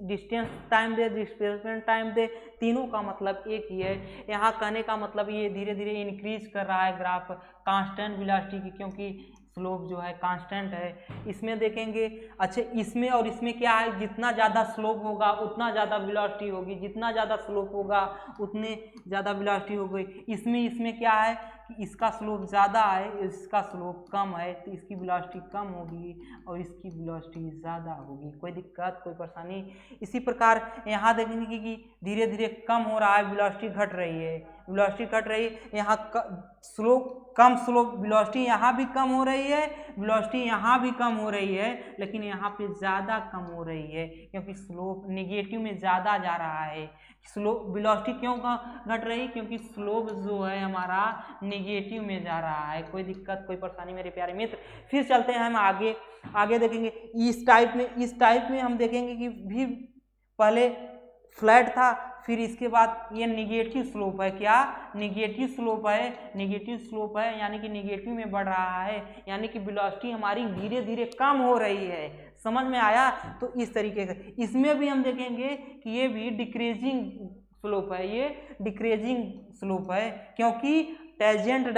डिस्टेंस टाइम दे, डिस्प्लेसमेंट टाइम दे, तीनों का मतलब एक ही है। यहाँ कहने का मतलब ये धीरे धीरे इंक्रीज कर रहा है ग्राफ कांस्टेंट वेलोसिटी की, क्योंकि स्लोप जो है कांस्टेंट है। इसमें देखेंगे, अच्छा इसमें और इसमें क्या है, जितना ज़्यादा स्लोप होगा उतना ज़्यादा वेलोसिटी होगी, जितना ज़्यादा स्लोप होगा उतने ज़्यादा वेलोसिटी होगी। इसमें क्या है कि इसका स्लोप ज़्यादा है, इसका स्लोप कम है, तो इसकी वेलोसिटी कम होगी और इसकी वेलोसिटी ज़्यादा होगी। कोई दिक्कत, कोई परेशानी? इसी प्रकार यहाँ देखेंगे कि धीरे धीरे कम हो रहा है, वेलोसिटी घट रही है, वेलोसिटी घट रही है। यहाँ स्लोप कम, स्लोप वेलोसिटी यहाँ भी कम हो रही है, वेलोसिटी यहाँ भी कम हो रही है, लेकिन यहाँ पे ज़्यादा कम हो रही है क्योंकि स्लोप निगेटिव में ज़्यादा जा रहा है। स्लोप वेलोसिटी क्यों घट रही? क्योंकि स्लोप जो है हमारा निगेटिव में जा रहा है। कोई दिक्कत, कोई परेशानी मेरे प्यारे मित्र? फिर चलते हैं हम आगे देखेंगे। इस टाइप में हम देखेंगे कि भी पहले फ्लैट था, फिर इसके बाद ये निगेटिव स्लोप है। क्या? निगेटिव स्लोप है, निगेटिव स्लोप है यानी कि निगेटिव में बढ़ रहा है, यानी कि वेलोसिटी हमारी धीरे धीरे कम हो रही है। समझ में आया? तो इस तरीके से इसमें भी हम देखेंगे कि ये भी डिक्रीजिंग स्लोप है, ये डिक्रीजिंग स्लोप है क्योंकि टेंजेंट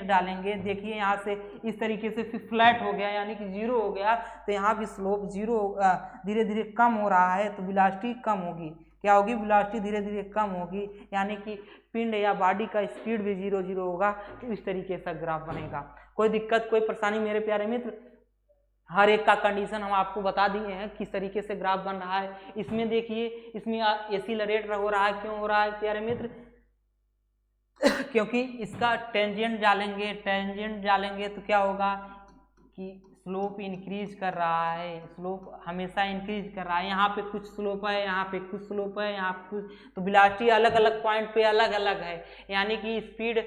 डालेंगे। देखिए यहाँ से इस तरीके से फिर फ्लैट हो गया यानी कि जीरो हो गया, तो यहाँ भी स्लोप जीरो धीरे धीरे कम हो रहा है, तो वेलोसिटी कम होगी। क्या होगी? वेलोसिटी धीरे धीरे कम होगी, यानी कि पिंड या बॉडी का स्पीड भी जीरो जीरो होगा। तो इस तरीके से ग्राफ बनेगा। कोई दिक्कत, कोई परेशानी मेरे प्यारे मित्र? हर एक का कंडीशन हम आपको बता दिए हैं किस तरीके से ग्राफ बन रहा है। इसमें देखिए, इसमें एसिलरेट हो रहा है, क्यों हो रहा है प्यारे मित्र? क्योंकि इसका टेंजेंट डालेंगे तो क्या होगा कि स्लोप इंक्रीज कर रहा है, स्लोप हमेशा इंक्रीज कर रहा है। यहाँ पे कुछ स्लोप है, यहाँ पे कुछ स्लोप है, यहाँ पे कुछ, तो वेलोसिटी अलग अलग पॉइंट पे अलग अलग है, यानी कि स्पीड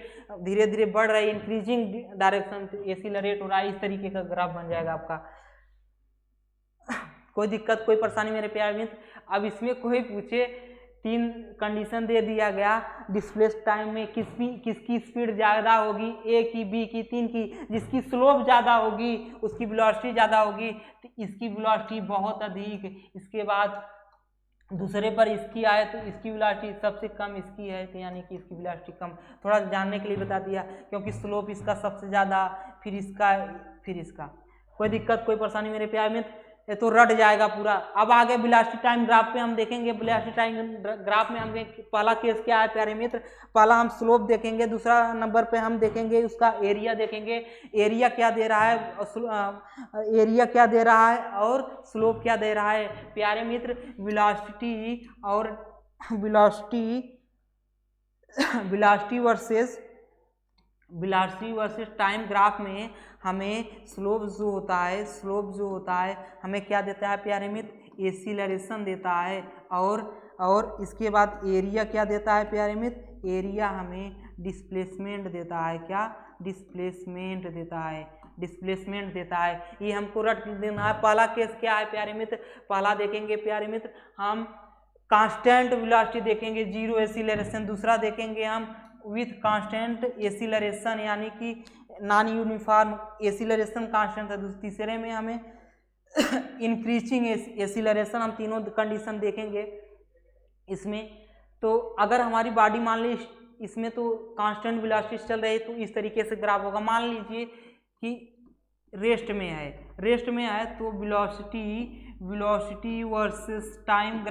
धीरे धीरे बढ़ रही है, इंक्रीजिंग डायरेक्शन, एसिलरेट हो रहा है। इस तरीके का ग्राफ बन जाएगा आपका। कोई दिक्कत, कोई परेशानी मेरे प्यारे मित्र? अब इसमें कोई पूछे, तीन कंडीशन दे दिया गया, डिस्प्लेस टाइम में किसकी स्पीड ज़्यादा होगी, ए की, बी की, तीन की। जिसकी स्लोप ज़्यादा होगी उसकी वेलोसिटी ज़्यादा होगी, तो इसकी वेलोसिटी बहुत अधिक। इसके बाद दूसरे पर इसकी आए तो इसकी वेलोसिटी सबसे कम इसकी है, तो यानी कि इसकी वेलोसिटी कम। थोड़ा जानने के लिए बता दिया, क्योंकि स्लोप इसका सबसे ज़्यादा, फिर इसका। कोई दिक्कत, कोई परेशानी मेरे प्यारे मित्र? ये तो रट जाएगा पूरा। अब आगे वेलोसिटी टाइम ग्राफ पे हम देखेंगे। वेलोसिटी टाइम ग्राफ में हम पहला केस क्या है प्यारे मित्र? पहला हम स्लोप देखेंगे, दूसरा नंबर पे हम देखेंगे उसका एरिया देखेंगे। एरिया क्या दे रहा है, और स्लोप क्या दे रहा है प्यारे मित्र? वेलोसिटी वर्सेस टाइम ग्राफ में हमें स्लोप जो होता है हमें क्या देता है प्यारे मित्र? एसिलरेशन देता है। और इसके बाद एरिया क्या देता है प्यारे मित्र? एरिया हमें डिस्प्लेसमेंट देता है। क्या? डिस्प्लेसमेंट देता है। ये हमको रट देना है। पहला केस क्या है प्यारे मित्र? पहला देखेंगे प्यारे मित्र हम कांस्टेंट वेलोसिटी देखेंगे, जीरो एसिलरेशन। दूसरा देखेंगे हम विथ कांस्टेंट एसिलरेशन, यानी कि नॉन यूनिफॉर्म एसिलरेशन कांस्टेंट है। तीसरे में हमें इंक्रीजिंग एसिलरेशन। हम तीनों कंडीशन देखेंगे। इसमें तो अगर हमारी बॉडी मान ली इसमें तो कांस्टेंट वेलोसिटी चल रही है तो इस तरीके से ग्राफ होगा। मान लीजिए कि रेस्ट में है तो वेलोसिटी वर्सेस टाइम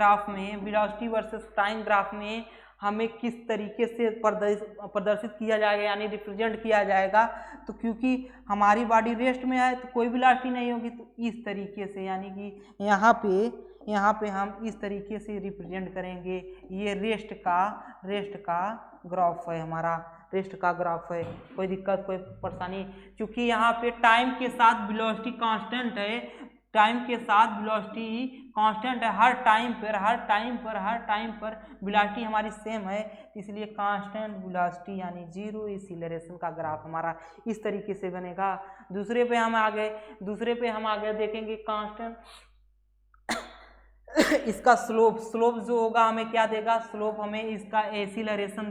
ग्राफ में हमें किस तरीके से प्रदर्शित किया जाएगा यानी रिप्रेजेंट किया जाएगा। तो क्योंकि हमारी बॉडी रेस्ट में है तो कोई वेलोसिटी नहीं होगी, तो इस तरीके से यानी कि यहाँ पे हम इस तरीके से रिप्रेजेंट करेंगे। ये रेस्ट का ग्राफ है, हमारा रेस्ट का ग्राफ है। कोई दिक्कत कोई परेशानी, क्योंकि यहाँ पे टाइम के साथ वेलोसिटी कांस्टेंट है, हर टाइम पर वेलोसिटी हमारी सेम है, इसलिए कांस्टेंट वेलोसिटी यानी जीरो एक्सीलरेशन का ग्राफ हमारा इस तरीके से बनेगा। दूसरे पे हम आ गए देखेंगे कांस्टेंट इसका स्लोप जो होगा हमें क्या देगा, स्लोप हमें इसका एक्सीलरेशन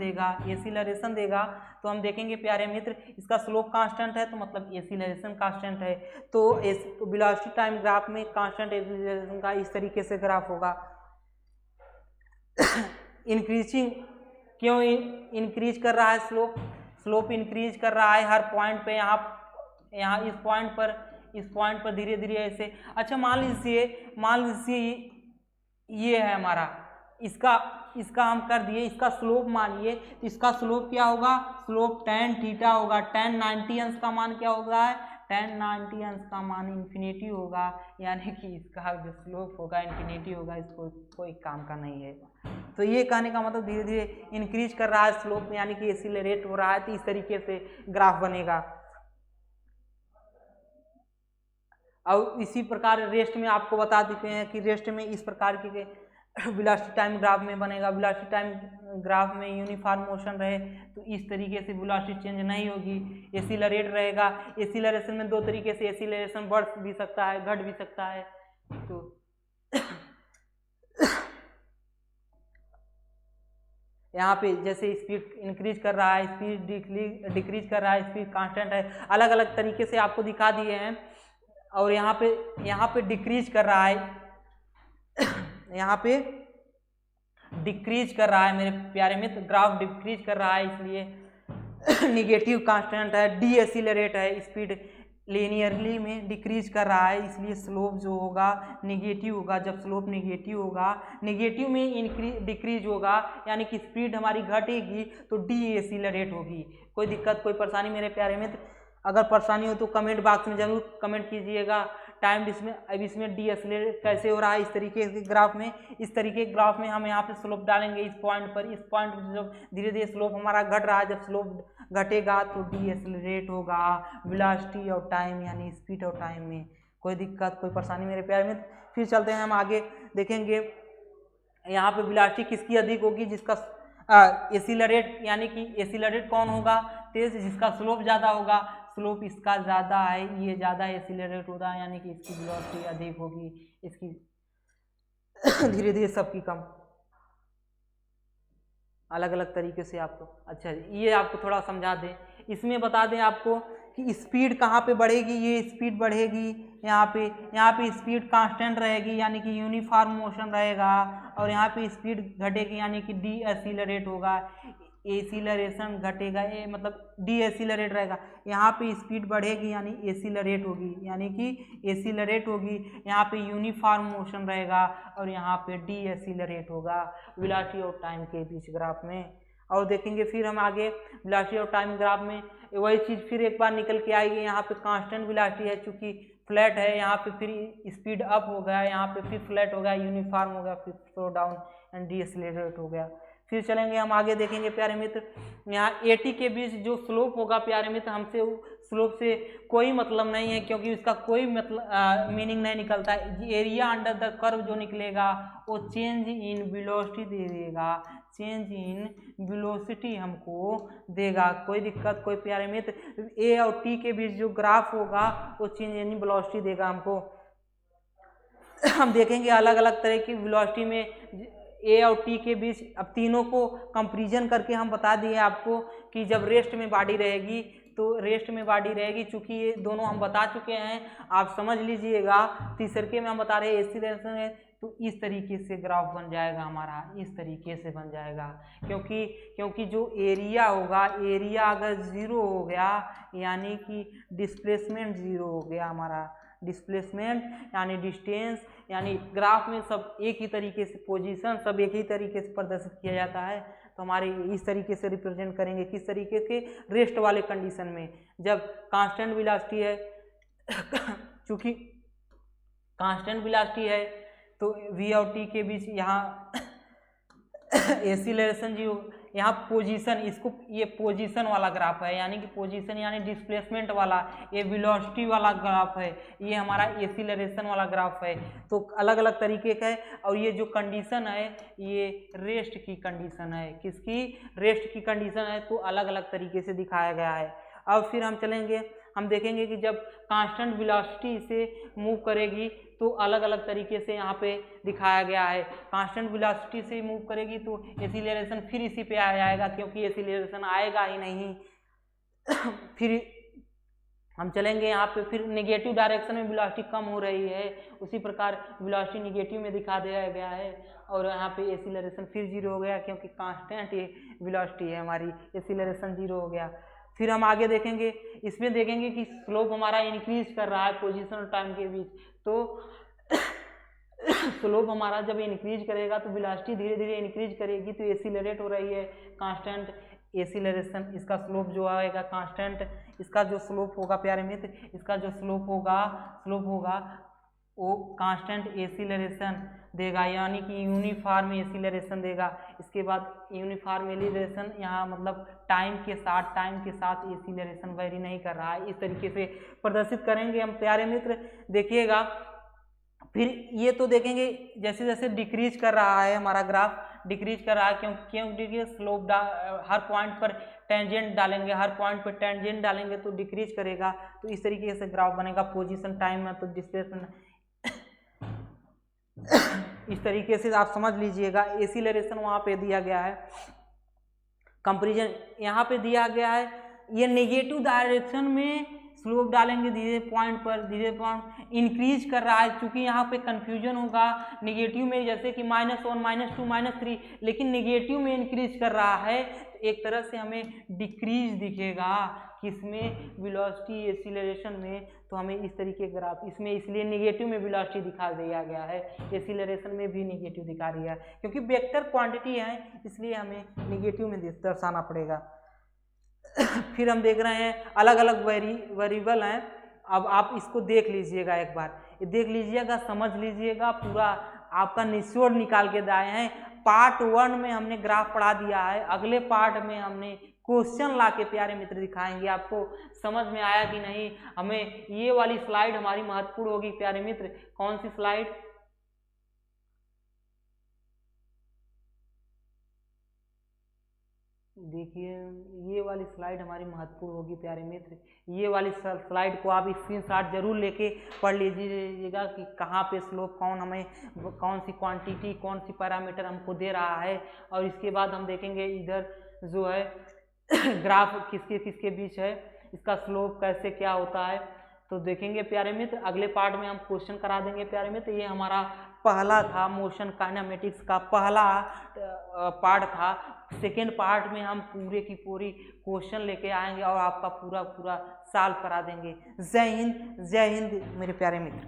देगा। तो हम देखेंगे प्यारे मित्र इसका स्लोप कांस्टेंट है तो मतलब एक्सीलरेशन कांस्टेंट है। तो वेलोसिटी टाइम ग्राफ में कांस्टेंट एक्सीलरेशन का इस तरीके से ग्राफ होगा। इंक्रीजिंग क्यों इंक्रीज कर रहा है स्लोप इंक्रीज कर रहा है हर पॉइंट पे, यहाँ इस पॉइंट पर धीरे धीरे ऐसे। अच्छा मान लीजिए ये है हमारा, इसका हम कर दिए, इसका स्लोप मानिए तो इसका स्लोप क्या होगा, स्लोप tan थीटा होगा। tan 90 अंश का मान क्या होगा, tan 90 अंश का मान इन्फिनिटी होगा, यानी कि इसका जो स्लोप होगा इन्फिनिटी होगा, इसको कोई काम का नहीं है। तो ये कहने का मतलब धीरे धीरे इंक्रीज कर रहा है स्लोप यानी कि एक्सीलरेट हो रहा है, तो इस तरीके से ग्राफ बनेगा। और इसी प्रकार रेस्ट में आपको बता देते हैं कि रेस्ट में इस प्रकार के वेलोसिटी टाइम ग्राफ में बनेगा। वेलोसिटी टाइम ग्राफ में यूनिफॉर्म मोशन रहे तो इस तरीके से वेलोसिटी चेंज नहीं होगी, एक्सीलरेट रहेगा। एक्सीलरेशन में दो तरीके से एक्सीलरेशन बढ़ भी सकता है, घट भी सकता है। तो यहाँ पे जैसे स्पीड इंक्रीज कर रहा है, स्पीड डिक्रीज कर रहा है, स्पीड कांस्टेंट है, अलग अलग तरीके से आपको दिखा दिए हैं। और यहाँ पे डिक्रीज कर रहा है, यहाँ पे डिक्रीज कर रहा है मेरे प्यारे मित्र, ग्राफ डिक्रीज कर रहा है, इसलिए निगेटिव कांस्टेंट है, डी एक्सीलरेट है, स्पीड लीनियरली में डिक्रीज कर रहा है, इसलिए स्लोप जो होगा निगेटिव होगा। जब स्लोप निगेटिव होगा, निगेटिव में डिक्रीज होगा यानी कि स्पीड हमारी घटेगी तो डी एक्सीलरेट होगी। कोई दिक्कत कोई परेशानी मेरे प्यारे मित्र, अगर परेशानी हो तो कमेंट बॉक्स में जरूर कमेंट कीजिएगा। टाइम इसमें डी एक्सीलरेट कैसे हो रहा है, इस तरीके के ग्राफ में हम यहाँ पे स्लोप डालेंगे इस पॉइंट पर जब धीरे धीरे स्लोप हमारा घट रहा है, जब स्लोप घटेगा तो डी एक्सीलरेट होगा वेलोसिटी और टाइम यानी स्पीड और टाइम में। कोई दिक्कत कोई परेशानी मेरे प्यारे में। फिर चलते हैं हम आगे, देखेंगे यहाँ पे वेलोसिटी किसकी अधिक होगी, जिसका एक्सीलरेट यानी कि एक्सीलरेट कौन होगा, तेज, जिसका स्लोप ज़्यादा होगा। स्लोप इसका ज़्यादा है, ये ज़्यादा एक्सीलरेट होता है यानी कि इसकी वेलोसिटी अधिक होगी, इसकी धीरे धीरे सबकी कम, अलग अलग तरीके से आपको। अच्छा ये आपको थोड़ा समझा दें, इसमें बता दें आपको कि स्पीड कहाँ पे बढ़ेगी, ये स्पीड बढ़ेगी यहाँ पे स्पीड कांस्टेंट रहेगी यानी कि यूनिफॉर्म मोशन रहेगा, और यहाँ पे स्पीड घटेगी यानी कि डी एक्सीलरेट होगा, एक्सीलरेशन घटेगा, ये मतलब डी एक्सीलरेट रहेगा। यहाँ पे स्पीड बढ़ेगी यानी एक्सीलरेट होगी, यहाँ पे यूनिफॉर्म मोशन रहेगा और यहाँ पे डी एक्सीलरेट होगा वेलोसिटी और टाइम के बीच ग्राफ में। और देखेंगे फिर हम आगे वेलोसिटी और टाइम ग्राफ में वही चीज़ फिर एक बार निकल के आएगी। यहाँ पे कांस्टेंट वेलोसिटी है, चूँकि फ्लैट है, यहाँ पे फिर स्पीड अप हो गया, यहाँ पे फिर फ्लैट हो गया, यूनिफॉर्म हो गया, फिर slow down and D accelerate हो गया। फिर चलेंगे हम आगे, देखेंगे प्यारे मित्र यहाँ एटी के बीच जो स्लोप होगा प्यारे मित्र, हमसे स्लोप से कोई मतलब नहीं है, क्योंकि उसका कोई मतलब मीनिंग नहीं निकलता है। एरिया अंडर द कर्व जो निकलेगा वो चेंज इन वेलोसिटी दे देगा, चेंज इन वेलोसिटी हमको देगा। कोई दिक्कत कोई प्यारे मित्र, ए और टी के बीच जो ग्राफ होगा वो चेंज इन वेलोसिटी देगा हमको। हम देखेंगे अलग अलग तरह की वेलोसिटी में ए और टी के बीच, अब तीनों को कंपैरिजन करके हम बता दिए आपको कि जब रेस्ट में बॉडी रहेगी तो रेस्ट में बॉडी रहेगी, चूँकि ये दोनों हम बता चुके हैं, आप समझ लीजिएगा। तीसरे में हम बता रहे हैं एक्सीलरेशन है, तो इस तरीके से ग्राफ बन जाएगा हमारा, इस तरीके से बन जाएगा। क्योंकि जो एरिया होगा, एरिया अगर 0 हो गया यानी कि डिस्प्लेसमेंट 0 हो गया हमारा, डिस्प्लेसमेंट यानी डिस्टेंस, यानी ग्राफ में सब एक ही तरीके से, पोजीशन सब एक ही तरीके से प्रदर्शित किया जाता है। तो हमारे इस तरीके से रिप्रेजेंट करेंगे, किस तरीके के, रेस्ट वाले कंडीशन में, जब कांस्टेंट वेलोसिटी है चूंकि कांस्टेंट वेलोसिटी है तो v और t के बीच यहाँ एक्सीलरेशन 0, यहाँ पोजीशन, इसको ये पोजीशन वाला ग्राफ है, यानी कि पोजीशन यानी डिस्प्लेसमेंट वाला, ये वेलोसिटी वाला ग्राफ है, ये हमारा एक्सीलरेशन वाला ग्राफ है। तो अलग अलग तरीके का है। और ये जो कंडीशन है ये रेस्ट की कंडीशन है, किसकी, रेस्ट की कंडीशन है, तो अलग अलग तरीके से दिखाया गया है। अब फिर हम चलेंगे, हम देखेंगे कि जब कांस्टेंट वेलोसिटी से मूव करेगी तो अलग अलग तरीके से यहाँ पे दिखाया गया है। कांस्टेंट वेलोसिटी से मूव करेगी तो एक्सीलरेशन फिर इसी पे आ जाएगा, क्योंकि एक्सीलरेशन आएगा ही नहीं। फिर हम चलेंगे यहाँ पे, फिर नेगेटिव डायरेक्शन में वेलोसिटी कम हो रही है, उसी प्रकार वेलोसिटी नेगेटिव में दिखा दिया गया है। और यहाँ पे एक्सीलरेशन फिर 0 हो गया, क्योंकि कांस्टेंट वेलोसिटी है हमारी, एक्सीलरेशन 0 हो गया। फिर हम आगे देखेंगे, इसमें देखेंगे कि स्लोप हमारा इंक्रीज कर रहा है पोजीशन और टाइम के बीच। तो स्लोप हमारा जब इंक्रीज करेगा तो वेलोसिटी धीरे धीरे इंक्रीज करेगी, तो एक्सीलरेट हो रही है, कांस्टेंट एक्सीलरेशन, इसका स्लोप जो आएगा कांस्टेंट, इसका जो स्लोप होगा प्यारे मित्र, इसका जो स्लोप होगा वो कांस्टेंट एक्सीलरेशन देगा, यानी कि यूनिफॉर्म एक्सीलरेशन देगा। इसके बाद यूनिफॉर्म एक्सीलरेशन यहाँ मतलब टाइम के साथ एक्सीलरेशन वेरी नहीं कर रहा है, इस तरीके से प्रदर्शित करेंगे हम प्यारे मित्र, देखिएगा। फिर ये तो देखेंगे जैसे जैसे डिक्रीज कर रहा है हमारा ग्राफ, डिक्रीज कर रहा है क्योंकि स्लोप हर पॉइंट पर टेंजेंट डालेंगे, हर पॉइंट पर टेंजेंट डालेंगे तो डिक्रीज करेगा। तो इस तरीके से ग्राफ बनेगा, पोजीशन टाइम में तो डिस्प्लेसमेंट इस तरीके से आप समझ लीजिएगा। एक्सीलरेशन वहाँ पे दिया गया है, कंपैरिजन यहाँ पे दिया गया है। ये नेगेटिव डायरेक्शन में स्लोप डालेंगे, धीरे पॉइंट इंक्रीज कर रहा है, चूंकि यहाँ पे कंफ्यूजन होगा नेगेटिव में, जैसे कि -1 -2 -3, लेकिन नेगेटिव में इंक्रीज कर रहा है, तो एक तरह से हमें डिक्रीज दिखेगा किसमें, वेलोसिटी एक्सीलरेशन में। तो हमें इस तरीके ग्राफ इसमें इसलिए नेगेटिव में वेलोसिटी दिखा दिया गया है, एक्सीलरेशन में भी नेगेटिव दिखा रही है, क्योंकि वेक्टर क्वांटिटी है इसलिए हमें नेगेटिव में दर्शाना पड़ेगा। फिर हम देख रहे हैं अलग अलग वेरिएबल हैं। अब आप इसको देख लीजिएगा, एक बार देख लीजिएगा, समझ लीजिएगा, पूरा आपका निचोड़ निकाल के लाए हैं। पार्ट 1 में हमने ग्राफ पढ़ा दिया है, अगले पार्ट में हमने क्वेश्चन ला के प्यारे मित्र दिखाएंगे। आपको समझ में आया कि नहीं? हमें ये वाली स्लाइड हमारी महत्वपूर्ण होगी प्यारे मित्र। कौन सी स्लाइड? देखिए ये वाली स्लाइड हमारी महत्वपूर्ण होगी प्यारे मित्र। ये वाली स्लाइड को आप स्क्रीनशॉट जरूर लेके पढ़ लीजिएगा कि कहाँ पे स्लोप कौन सी क्वांटिटी, कौन सी पैरामीटर हमको दे रहा है। और इसके बाद हम देखेंगे इधर जो है ग्राफ किसके किसके बीच है, इसका स्लोप कैसे क्या होता है, तो देखेंगे प्यारे मित्र। अगले पार्ट में हम क्वेश्चन करा देंगे प्यारे मित्र। ये हमारा पहला था मोशन काइनेमेटिक्स का पहला पार्ट था। सेकेंड पार्ट में हम पूरे की पूरी क्वेश्चन लेके आएंगे और आपका पूरा सॉल्व करा देंगे। जय हिंद मेरे प्यारे मित्र।